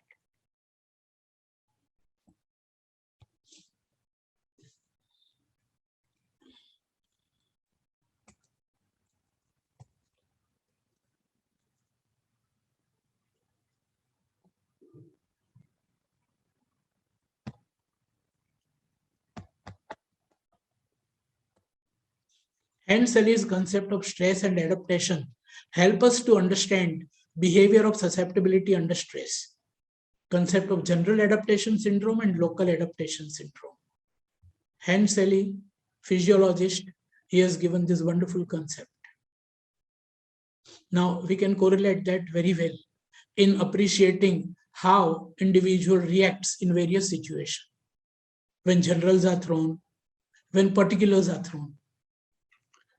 Hence, Ali's concept of stress and adaptation help us to understand behavior of susceptibility under stress. Concept of general adaptation syndrome and local adaptation syndrome. Hence, Ali, physiologist, he has given this wonderful concept. Now, we can correlate that very well in appreciating how individual reacts in various situations. When generals are thrown, when particulars are thrown,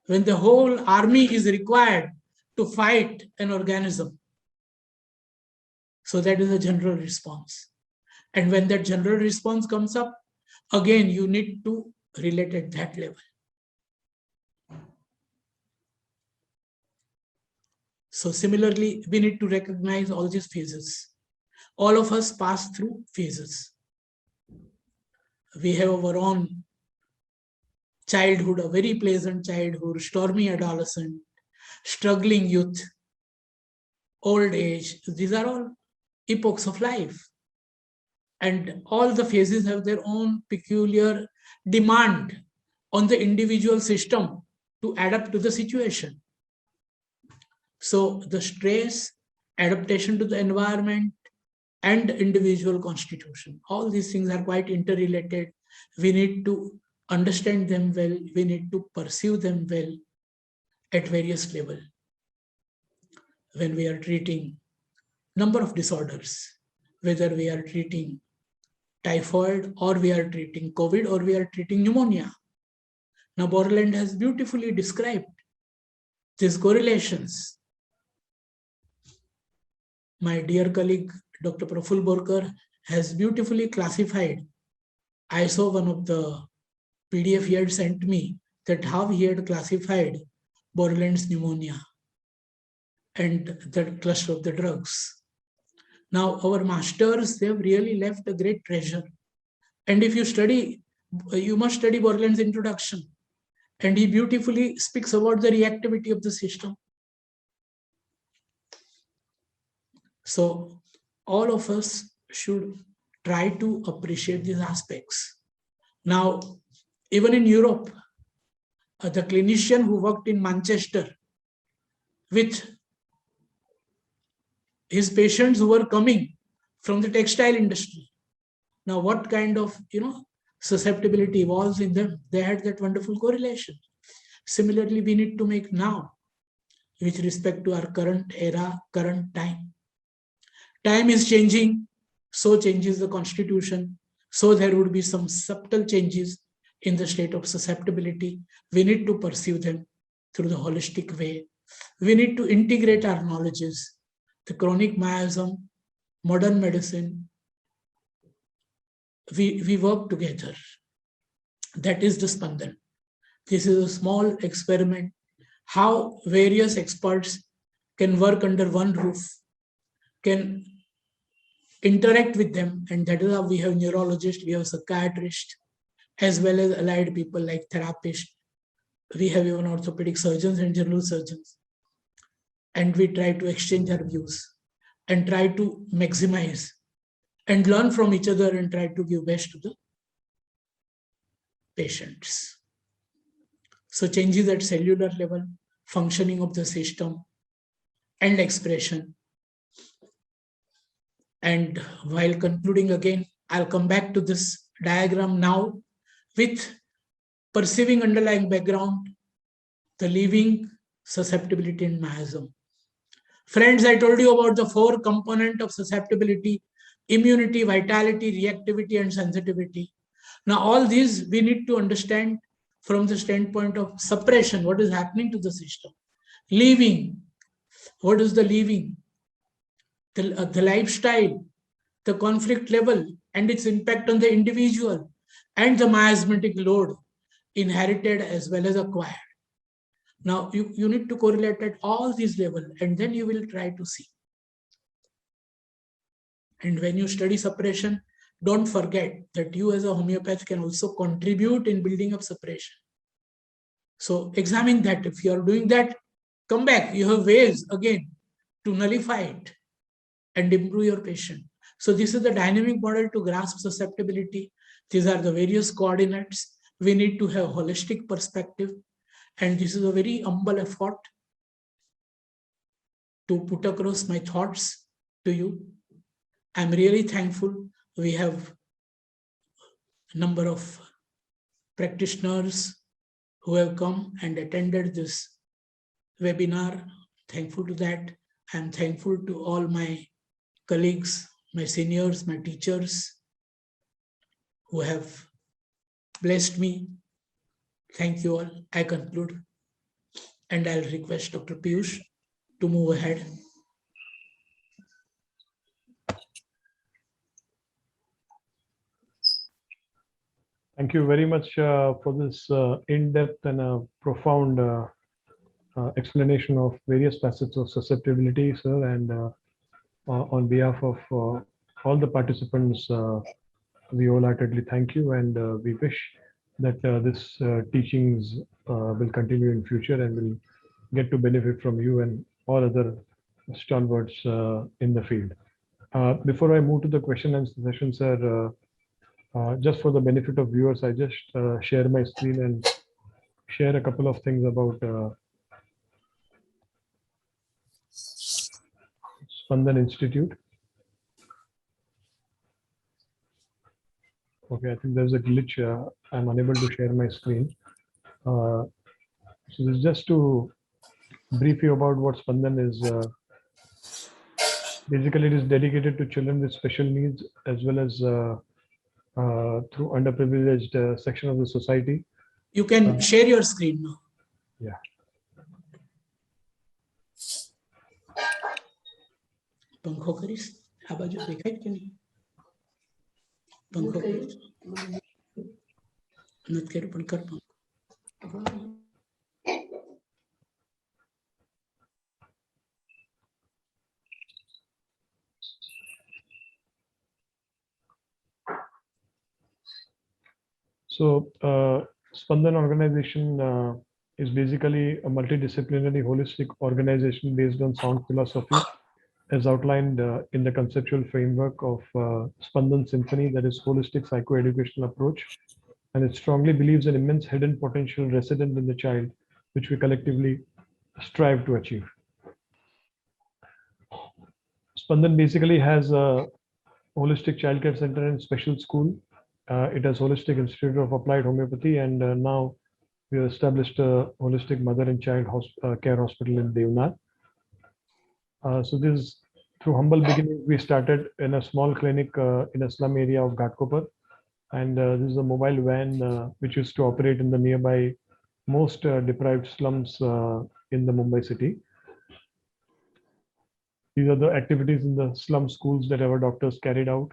when the whole army is required to fight an organism. So that is a general response. And when that general response comes up, again, you need to relate at that level. So similarly, we need to recognize all these phases. All of us pass through phases. We have our own childhood, a very pleasant childhood, stormy adolescent, struggling youth, old age. These are all epochs of life. And all the phases have their own peculiar demand on the individual system to adapt to the situation. So the stress, adaptation to the environment, and individual constitution, all these things are quite interrelated. We need to understand them well. We need to pursue them well at various levels. When we are treating number of disorders, whether we are treating typhoid or we are treating COVID or we are treating pneumonia. Now, Borland has beautifully described these correlations. My dear colleague, Dr. Praful Borkar, has beautifully classified. I saw one of the PDF he had sent me that how he had classified Borderlands pneumonia and the cluster of the drugs. Now, our masters, they have really left a great treasure. And if you study, you must study Borland's introduction. And he beautifully speaks about the reactivity of the system. So all of us should try to appreciate these aspects. Now, even in Europe, the clinician who worked in Manchester with his patients who were coming from the textile industry. Now, what kind of, susceptibility evolves in them? They had that wonderful correlation. Similarly, we need to make now with respect to our current era, current time. Time is changing, so changes the constitution. So there would be some subtle changes in the state of susceptibility. We need to pursue them through the holistic way. We need to integrate our knowledges, the chronic miasm, modern medicine. We work together. That is the Spandan. This is a small experiment, how various experts can work under one roof, can interact with them, and that is how we have neurologists, we have psychiatrists, as well as allied people like therapists. We have even orthopedic surgeons and general surgeons. And we try to exchange our views and try to maximize and learn from each other and try to give best to the patients. So changes at cellular level, functioning of the system, and expression. And while concluding again, I'll come back to this diagram now with perceiving underlying background, the living, susceptibility, and miasm. Friends, I told you about the 4 components of susceptibility: immunity, vitality, reactivity, and sensitivity. Now, all these we need to understand from the standpoint of suppression, what is happening to the system. Living, what is the living? The lifestyle, the conflict level, and its impact on the individual, and the miasmatic load, inherited as well as acquired. Now, you need to correlate at all these levels, and then you will try to see. And when you study suppression, don't forget that you as a homeopath can also contribute in building up suppression. So examine that. If you are doing that, come back. You have ways again to nullify it and improve your patient. So this is the dynamic model to grasp susceptibility. These are the various coordinates. We need to have holistic perspective. And this is a very humble effort to put across my thoughts to you. I'm really thankful. We have a number of practitioners who have come and attended this webinar. Thankful to that. I'm thankful to all my colleagues, my seniors, my teachers who have blessed me. Thank you all. I conclude. And I'll request Dr. Piyush to move ahead.
Thank you very much for this in-depth and profound explanation of various facets of susceptibility, sir. And on behalf of all the participants, we wholeheartedly thank you, and we wish that this teachings will continue in future and will get to benefit from you and all other stalwarts in the field. Before I move to the question and answer session, sir, just for the benefit of viewers, I just share my screen and share a couple of things about Spandan Institute. Okay, I think there's a glitch. I'm unable to share my screen. So this is just to brief you about what Spandan is. Basically, it is dedicated to children with special needs as well as through underprivileged section of the society.
You can share your screen now.
Yeah.
पंखो करीस आ बाजू देखाय કે નહીં पंखो નથી કર્યું પણ કર પંખો.
So, Spandan organization is basically a multidisciplinary holistic organization based on sound philosophy as outlined in the conceptual framework of Spandan Symphony, that is holistic psychoeducational approach. And it strongly believes in immense hidden potential resident in the child, which we collectively strive to achieve. Spandan basically has a holistic childcare center and special school. It has Holistic Institute of Applied Homeopathy, and now we have established a holistic mother and child care hospital in Devnar. So this, through humble beginnings, we started in a small clinic in a slum area of Ghatkopar, and this is a mobile van which used to operate in the nearby most deprived slums in the Mumbai city. These are the activities in the slum schools that our doctors carried out.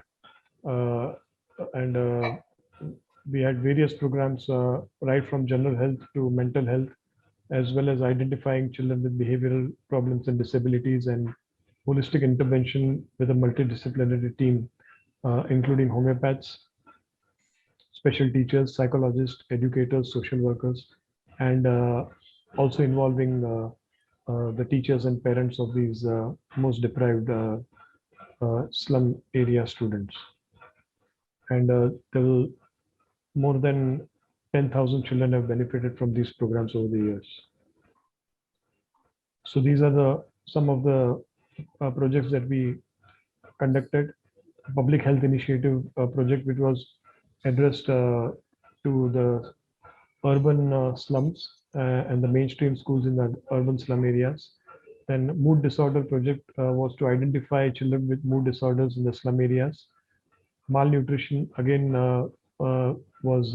And we had various programs right from general health to mental health, as well as identifying children with behavioral problems and disabilities, and holistic intervention with a multidisciplinary team, including homeopaths, special teachers, psychologists, educators, social workers, and also involving the teachers and parents of these most deprived slum area students. And more than 10,000 children have benefited from these programs over the years. So these are some of the projects that we conducted. Public health initiative project, which was addressed to the urban slums and the mainstream schools in the urban slum areas. Then mood disorder project was to identify children with mood disorders in the slum areas. Malnutrition again was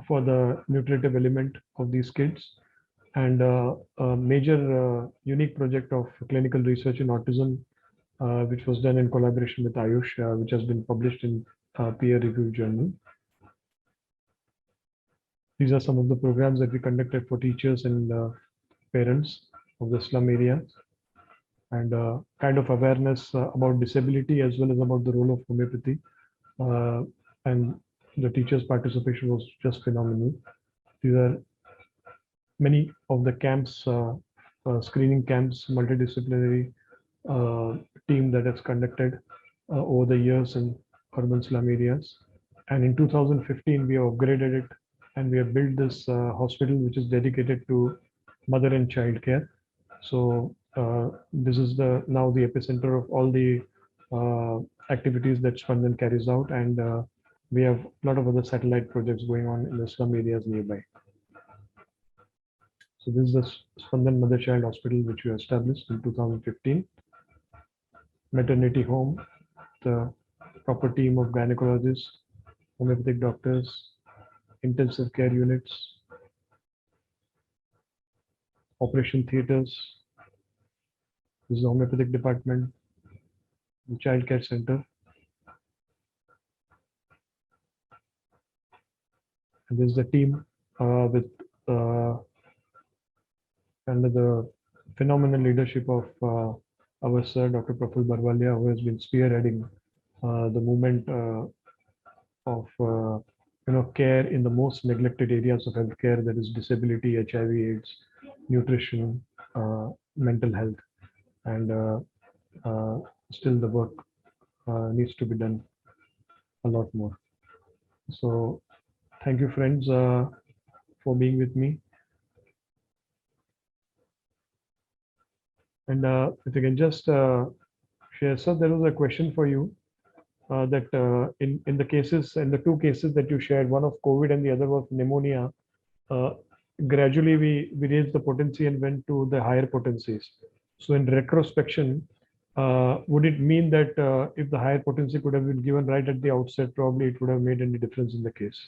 for the nutritive element of these kids. And a major unique project of clinical research in autism, which was done in collaboration with Ayush, which has been published in peer-reviewed journal. These are some of the programs that we conducted for teachers and parents of the slum area, and kind of awareness about disability as well as about the role of homeopathy. And the teachers' participation was just phenomenal. These are many of the camps, screening camps, multidisciplinary team that has conducted over the years in urban slum areas. And in 2015, we have upgraded it, and we have built this hospital, which is dedicated to mother and child care. So this is now the epicenter of all the activities that Spandan carries out, and we have a lot of other satellite projects going on in the slum areas nearby. So this is the Spandan Mother Child Hospital, which we established in 2015. Maternity home, the proper team of gynecologists, homeopathic doctors, intensive care units, operation theaters. This is the homeopathic department, the child care center. And this is the team with under the phenomenal leadership of our sir, Dr. Praful Barwalia, who has been spearheading the movement of care in the most neglected areas of healthcare, that is disability, HIV/AIDS, nutrition, mental health, and still the work needs to be done a lot more. So thank you, friends, for being with me. And if you can just share, sir, there was a question for you that in the cases, in the two cases that you shared, one of COVID and the other was pneumonia, gradually we raised the potency and went to the higher potencies. So in retrospection, would it mean that if the higher potency could have been given right at the outset, probably it would have made any difference in the case?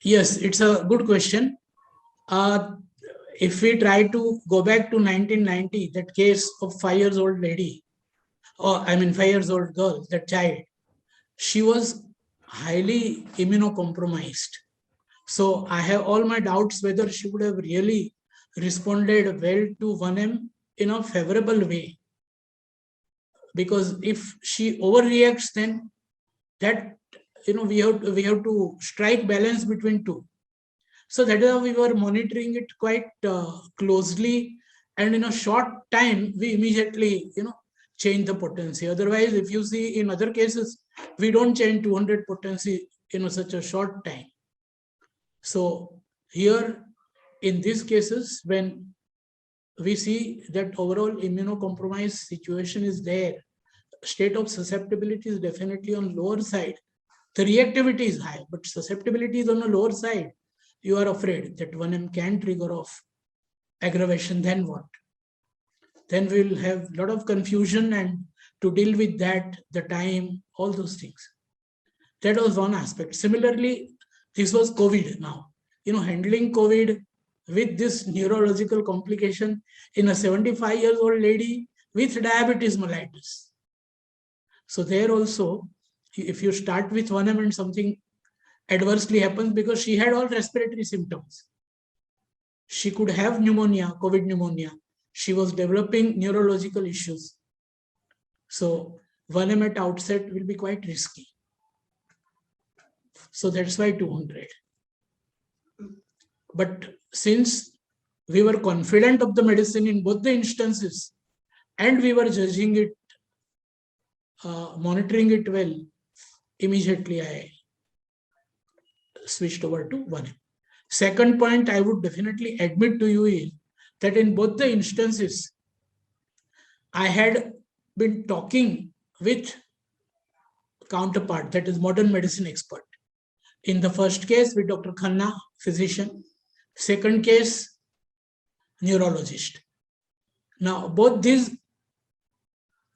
Yes, it's a good question. If we try to go back to 1990, that case of 5 years old lady, or 5 years old girl, that child, she was highly immunocompromised. So I have all my doubts whether she would have really responded well to 1M in a favorable way. Because if she overreacts, then that, we have to strike balance between two. So that is how we were monitoring it quite closely, and in a short time we immediately change the potency. Otherwise, if you see in other cases, we don't change 200 potency in such a short time. So here in these cases, when we see that overall immunocompromised situation is there, state of susceptibility is definitely on lower side. The reactivity is high, but susceptibility is on the lower side. You are afraid that 1M can trigger off aggravation, then what? Then we will have a lot of confusion, and to deal with that, the time, all those things. That was one aspect. Similarly, this was COVID now. Handling COVID with this neurological complication in a 75-year-old lady with diabetes mellitus. So there also, if you start with 1M and something adversely happens, because she had all respiratory symptoms. She could have pneumonia, COVID pneumonia. She was developing neurological issues. So 1M at outset will be quite risky. So that's why 200. But since we were confident of the medicine in both the instances, and we were judging it, monitoring it well, immediately I switched over to 1M. Second point I would definitely admit to you is that in both the instances, I had been talking with counterpart, that is modern medicine expert. In the first case with Dr. Khanna, physician. Second case, neurologist. Now, both these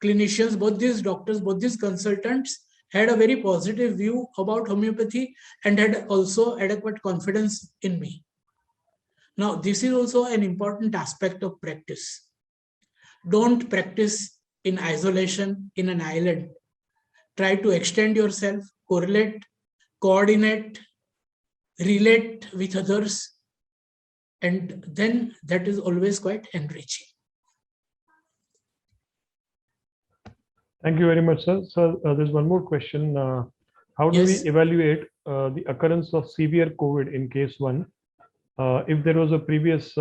clinicians, both these doctors, both these consultants had a very positive view about homeopathy and had also adequate confidence in me. Now, this is also an important aspect of practice. Don't practice in isolation, in an island. Try to extend yourself, correlate, coordinate, relate with others, and then that is always quite enriching.
Thank you very much, sir. So there's one more question. How do
Yes.
we evaluate the occurrence of severe COVID in case 1 if there was a previous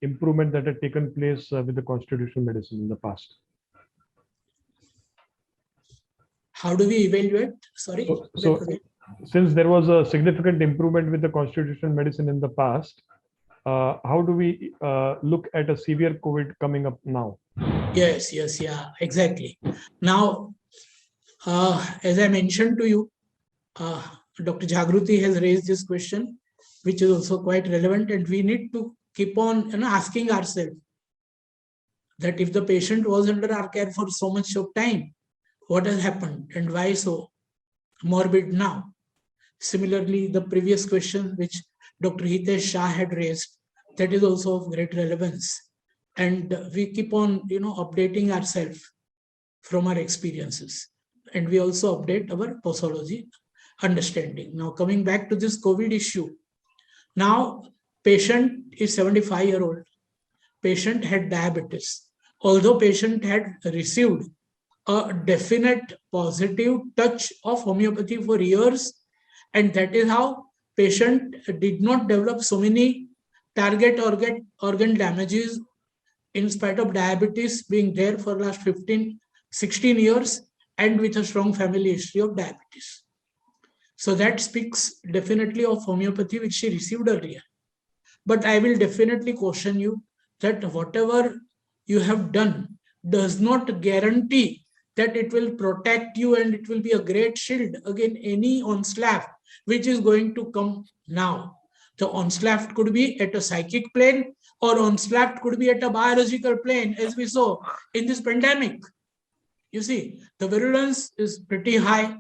improvement that had taken place with the constitutional medicine in the past?
How do we evaluate? Sorry.
So since there was a significant improvement with the constitutional medicine in the past, how do we look at a severe COVID coming up now?
Yes, yeah, exactly. Now, as I mentioned to you, Dr. Jagruti has raised this question, which is also quite relevant, and we need to keep on asking ourselves that if the patient was under our care for so much of time, what has happened and why so morbid now? Similarly, the previous question which Dr. Hitesh Shah had raised, that is also of great relevance. And we keep on, updating ourselves from our experiences. And we also update our posology understanding. Now, coming back to this COVID issue. Now, patient is 75-year-old. Patient had diabetes. Although patient had received a definite positive touch of homeopathy for years, and that is how patient did not develop so many target organ damages in spite of diabetes being there for the last 15, 16 years and with a strong family history of diabetes. So that speaks definitely of homeopathy which she received earlier. But I will definitely caution you that whatever you have done does not guarantee that it will protect you and it will be a great shield against any onslaught which is going to come now. The onslaught could be at a psychic plane, or onslaught could be at a biological plane, as we saw in this pandemic. You see, the virulence is pretty high.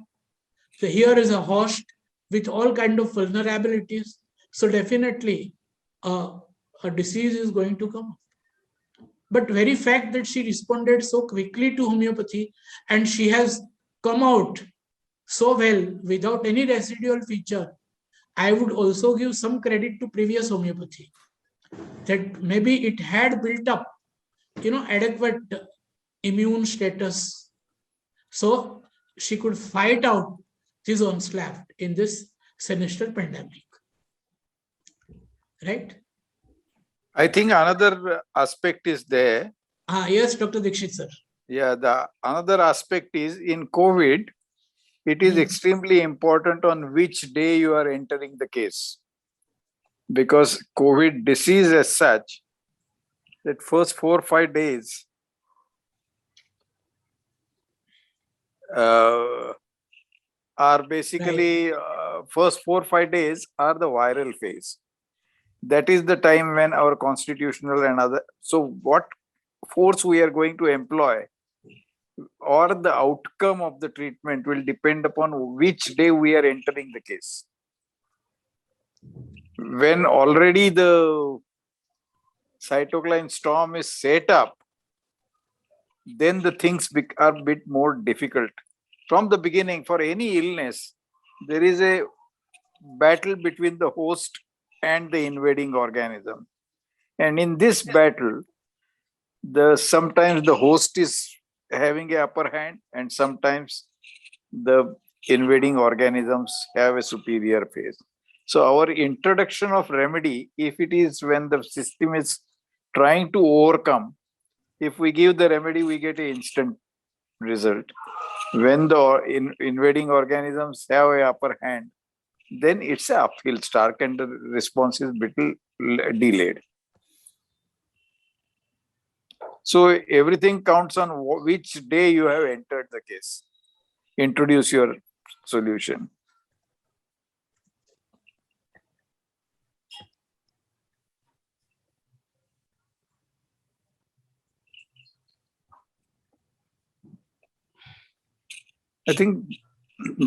So here is a host with all kinds of vulnerabilities. So definitely a disease is going to come. But very fact that she responded so quickly to homeopathy and she has come out so well without any residual feature, I would also give some credit to previous homeopathy, that maybe it had built up, adequate immune status, so she could fight out this onslaught in this sinister pandemic. Right?
I think another aspect is there.
Yes, Dr. Dikshit, sir.
Yeah, the another aspect is in COVID, it is extremely important on which day you are entering the case. Because COVID disease as such, that first 4 or 5 days are basically first 4 or 5 days are the viral phase. That is the time when our constitutional and other, so what force we are going to employ or the outcome of the treatment will depend upon which day we are entering the case. When already the cytokine storm is set up, then the things are a bit more difficult. From the beginning, for any illness, there is a battle between the host and the invading organism. And in this battle, sometimes the host is having an upper hand and sometimes the invading organisms have a superior phase. So our introduction of remedy, if it is when the system is trying to overcome, if we give the remedy, we get an instant result. When the invading organisms have an upper hand, then it's an uphill start and the response is little delayed. So everything counts on which day you have entered the case. Introduce your solution. I think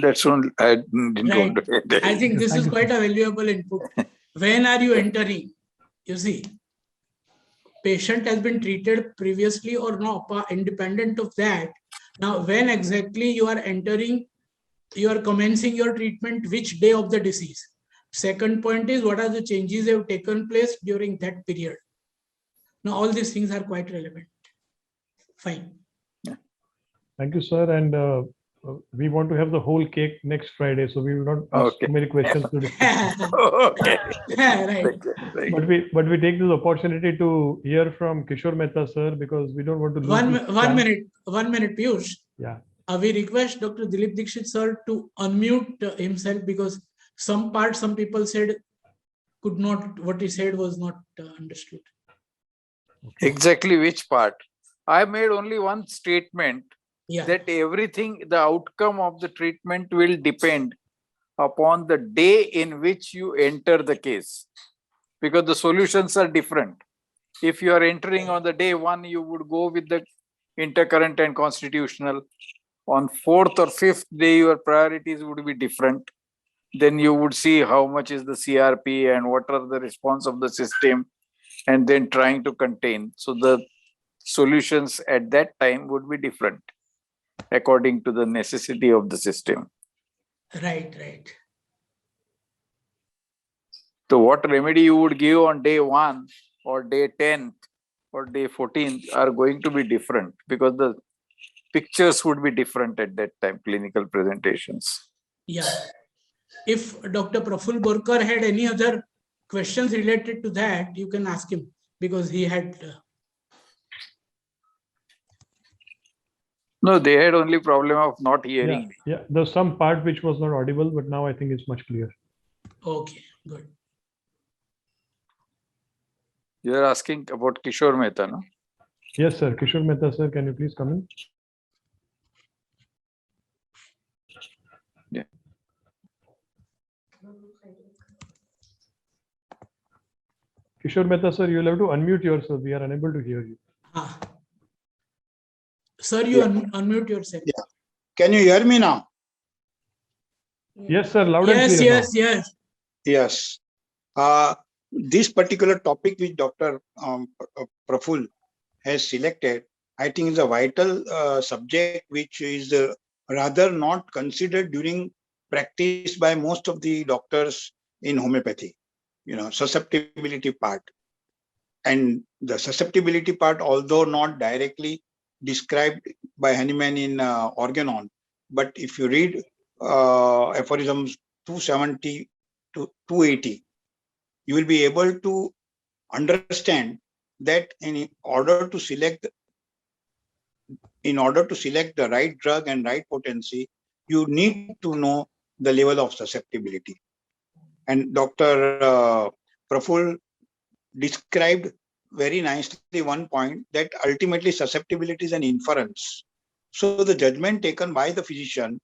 that's one I didn't
Right.
want to.
I think this is quite a valuable input. When are you entering? You see, patient has been treated previously or no, independent of that. Now, when exactly you are entering, you are commencing your treatment, which day of the disease? Second point is, what are the changes that have taken place during that period? Now, all these things are quite relevant. Fine.
Thank you, sir. And we want to have the whole cake next Friday, so we will not ask too many questions to discuss.
Okay.
Right.
But we take this opportunity to hear from Kishore Mehta, sir, because we don't want to lose
One
this
minute, Piyush.
Yeah.
We request Dr. Dilip Dikshit, sir, to unmute himself because some people said what he said was not understood.
Exactly which part? I made only one statement.
Yeah.
That everything, the outcome of the treatment will depend upon the day in which you enter the case, because the solutions are different. If you are entering on the day 1, you would go with the intercurrent and constitutional. On 4th or 5th day, your priorities would be different. Then you would see how much is the CRP and what are the response of the system, and then trying to contain. So the solutions at that time would be different according to the necessity of the system.
Right.
So what remedy you would give on day 1 or day 10th or day 14th are going to be different because the pictures would be different at that time, clinical presentations.
Yeah. If Dr. Praful Borkar had any other questions related to that, you can ask him because he had...
No, they had only problem of not hearing me.
Yeah, there's some part which was not audible, but now I think it's much clearer.
Okay, good.
You are asking about Kishore Mehta, no?
Yes, sir. Kishore Mehta, sir, can you please come in?
Yeah.
Kishore Mehta, sir, you'll have to unmute yourself. We are unable to hear you.
Sir, you unmute yourself.
Yeah. Can you hear me now?
Yes, sir. Loud and clear.
Yes.
Yes. This particular topic which Dr. Praful has selected, I think is a vital subject which is rather not considered during practice by most of the doctors in homeopathy, susceptibility part. And the susceptibility part, although not directly described by Hahnemann in Organon, but if you read aphorisms 270 to 280, you will be able to understand that in order to select the right drug and right potency, you need to know the level of susceptibility. And Dr. Praful described very nicely one point, that ultimately susceptibility is an inference. So the judgment taken by the physician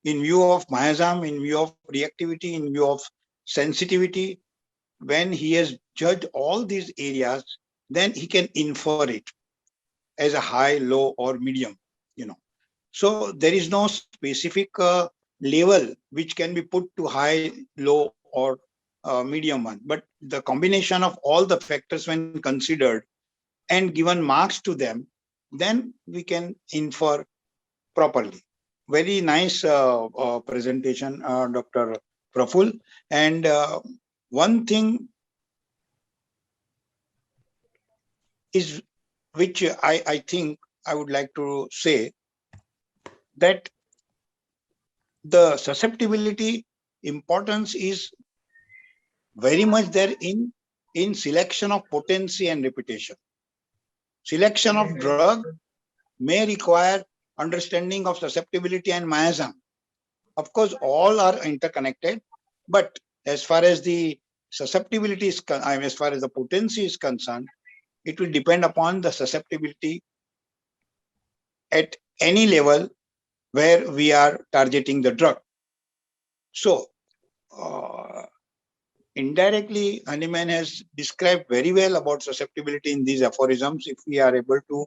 in view of miasm, in view of reactivity, in view of sensitivity, when he has judged all these areas, then he can infer it as a high, low, or medium. So there is no specific level which can be put to high, low, or medium one. But the combination of all the factors when considered and given marks to them, then we can infer properly. Very nice presentation, Dr. Praful. And one thing is which I think I would like to say, that the susceptibility importance is very much there in selection of potency and repetition. Selection of drug may require understanding of susceptibility and miasm. Of course, all are interconnected, but as far as the susceptibility is, as far as the potency is concerned, it will depend upon the susceptibility at any level where we are targeting the drug. So, indirectly, Hahnemann has described very well about susceptibility in these aphorisms. If we are able to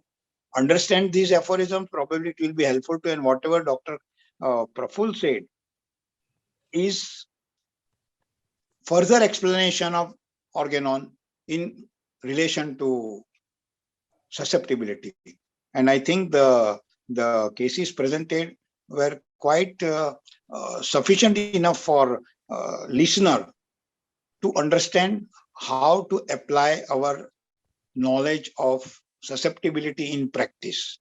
understand these aphorisms, probably it will be helpful to, and whatever Dr. Praful said is further explanation of Organon in relation to susceptibility. And I think the cases presented were quite sufficient enough for listener to understand how to apply our knowledge of susceptibility in practice.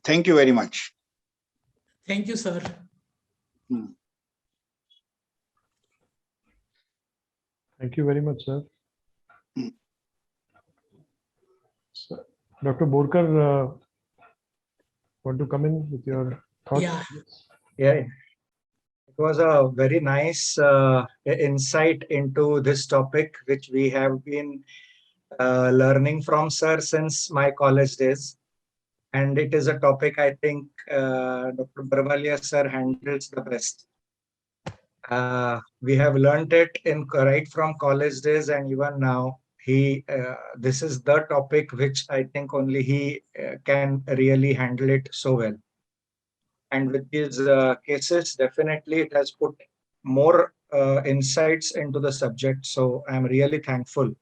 Thank you very much.
Thank you, sir.
Thank you very much, sir.
Hmm.
Dr. Borkar, want to come in with your thoughts?
Yeah.
It was a very nice insight into this topic, which we have been learning from sir since my college days. And it is a topic I think Dr. Barvalia sir handles the best. We have learned it right from college days, and even now this is the topic which I think only he can really handle it so well. And with these cases, definitely it has put more insights into the subject. So I'm really thankful.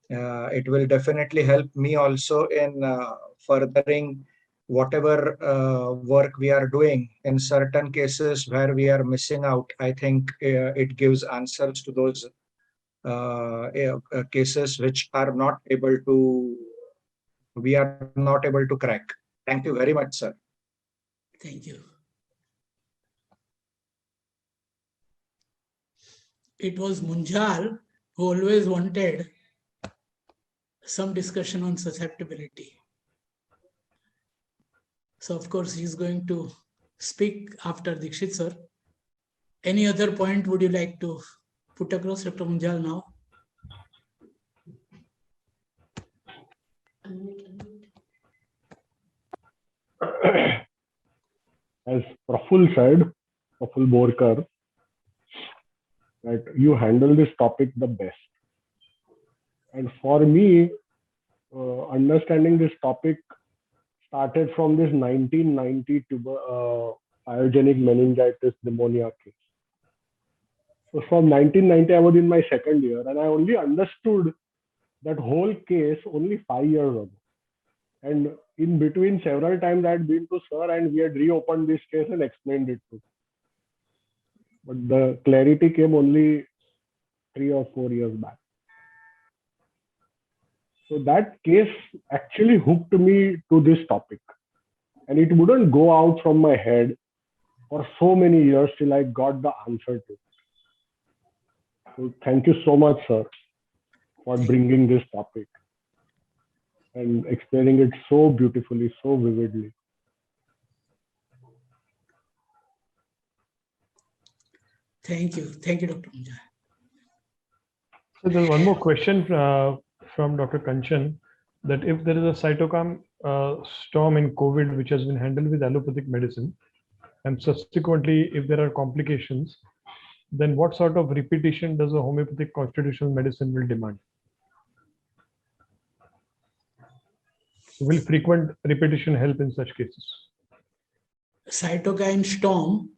It will definitely help me also in furthering whatever work we are doing. In certain cases where we are missing out, I think it gives answers to those cases which are not able to, we are not able to crack. Thank you very much, sir.
Thank you. It was Munjal who always wanted some discussion on susceptibility. So of course, he's going to speak after Dikshit sir. Any other point would you like to put across, Dr. Munjal, now?
As Praful said, Praful Borkar, that you handle this topic the best. And for me, understanding this topic started from this 1990 pyogenic meningitis pneumonia case. from 1990, I was in my second year, and I only understood that whole case only 5 years ago. And in between, several times I had been to sir, and we had reopened this case and explained it to. But the clarity came only 3 or 4 years back. So that case actually hooked me to this topic, and it wouldn't go out from my head for so many years till I got the answer to it. So thank you so much, sir, for bringing this topic and explaining it so beautifully, so vividly.
Thank you. Thank you, Dr. Munjal.
So there's one more question from Dr. Kanchan, that if there is a cytokine storm in COVID which has been handled with allopathic medicine, and subsequently if there are complications, then what sort of repetition does a homeopathic constitutional medicine will demand? Will frequent repetition help in such cases?
Cytokine storm,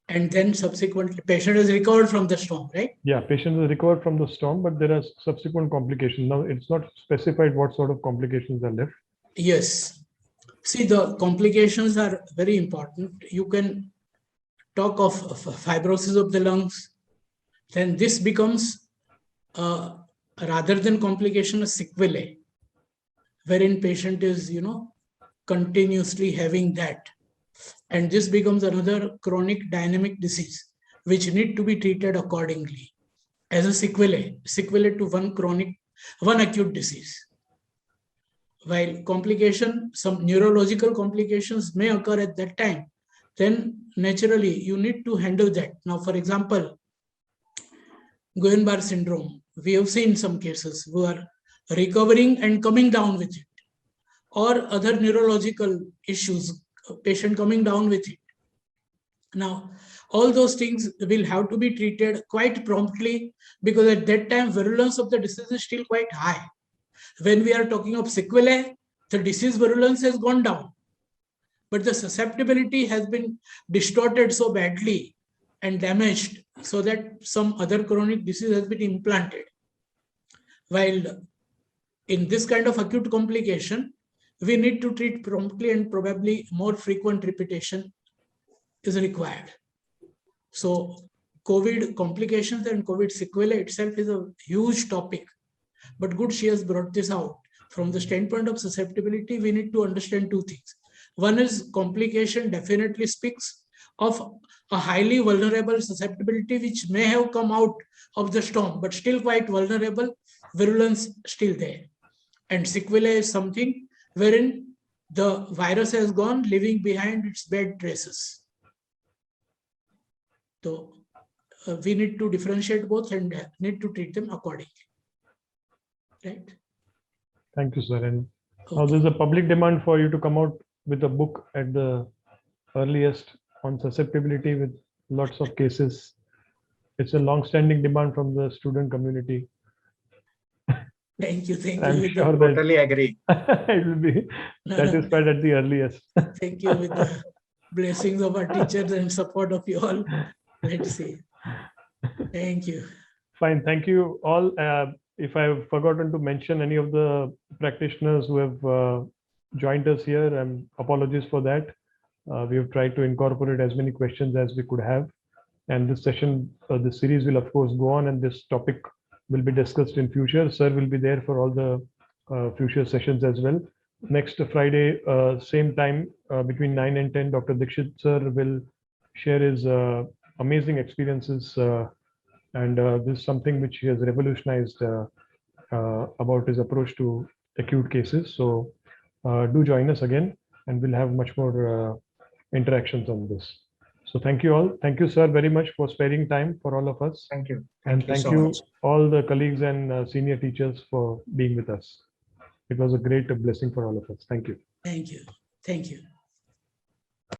and then subsequently patient is recovered from the storm, right?
Yeah, patient is recovered from the storm, but there are subsequent complications. Now, it's not specified what sort of complications are left.
Yes. See, the complications are very important. You can talk of fibrosis of the lungs, then this becomes rather than complication, a sequelae, wherein patient is, continuously having that. And this becomes another chronic dynamic disease, which need to be treated accordingly as a sequelae to one acute disease. While some neurological complications may occur at that time, then naturally you need to handle that. Now, for example, Guillain-Barré syndrome, we have seen some cases who are recovering and coming down with it, or other neurological issues, patient coming down with it. Now, all those things will have to be treated quite promptly, because at that time, virulence of the disease is still quite high. When we are talking of sequelae, the disease virulence has gone down, but the susceptibility has been distorted so badly and damaged so that some other chronic disease has been implanted. While in this kind of acute complication, we need to treat promptly, and probably more frequent repetition is required. So COVID complications and COVID sequelae itself is a huge topic, but good she has brought this out. From the standpoint of susceptibility, we need to understand two things. One is complication definitely speaks of a highly vulnerable susceptibility which may have come out of the storm, but still quite vulnerable, virulence still there. And sequelae is something wherein the virus has gone, leaving behind its bad traces. So we need to differentiate both and need to treat them accordingly. Right?
Thank you, sir. And now there's a public demand for you to come out with a book at the earliest on susceptibility with lots of cases. It's a long-standing demand from the student community.
Thank you. Thank
I'm
you.
sure that
Totally agree.
it will be satisfied at the earliest.
Thank you. With the blessings of our teachers and support of you all. Let's see. Thank you.
Fine. Thank you all. If I've forgotten to mention any of the practitioners who have joined us here, apologies for that. We have tried to incorporate as many questions as we could have. And this session, this series will of course go on, and this topic will be discussed in future. Sir will be there for all the future sessions as well. Next Friday, same time, between 9 and 10, Dr. Dixit sir will share his amazing experiences, and this is something which he has revolutionized about his approach to acute cases. So do join us again, and we'll have much more interactions on this. So thank you all. Thank you, sir, very much for sparing time for all of us.
Thank you.
And thank
so
you
much.
all the colleagues and senior teachers for being with us. It was a great blessing for all of us. Thank you.
Thank you. Thank you.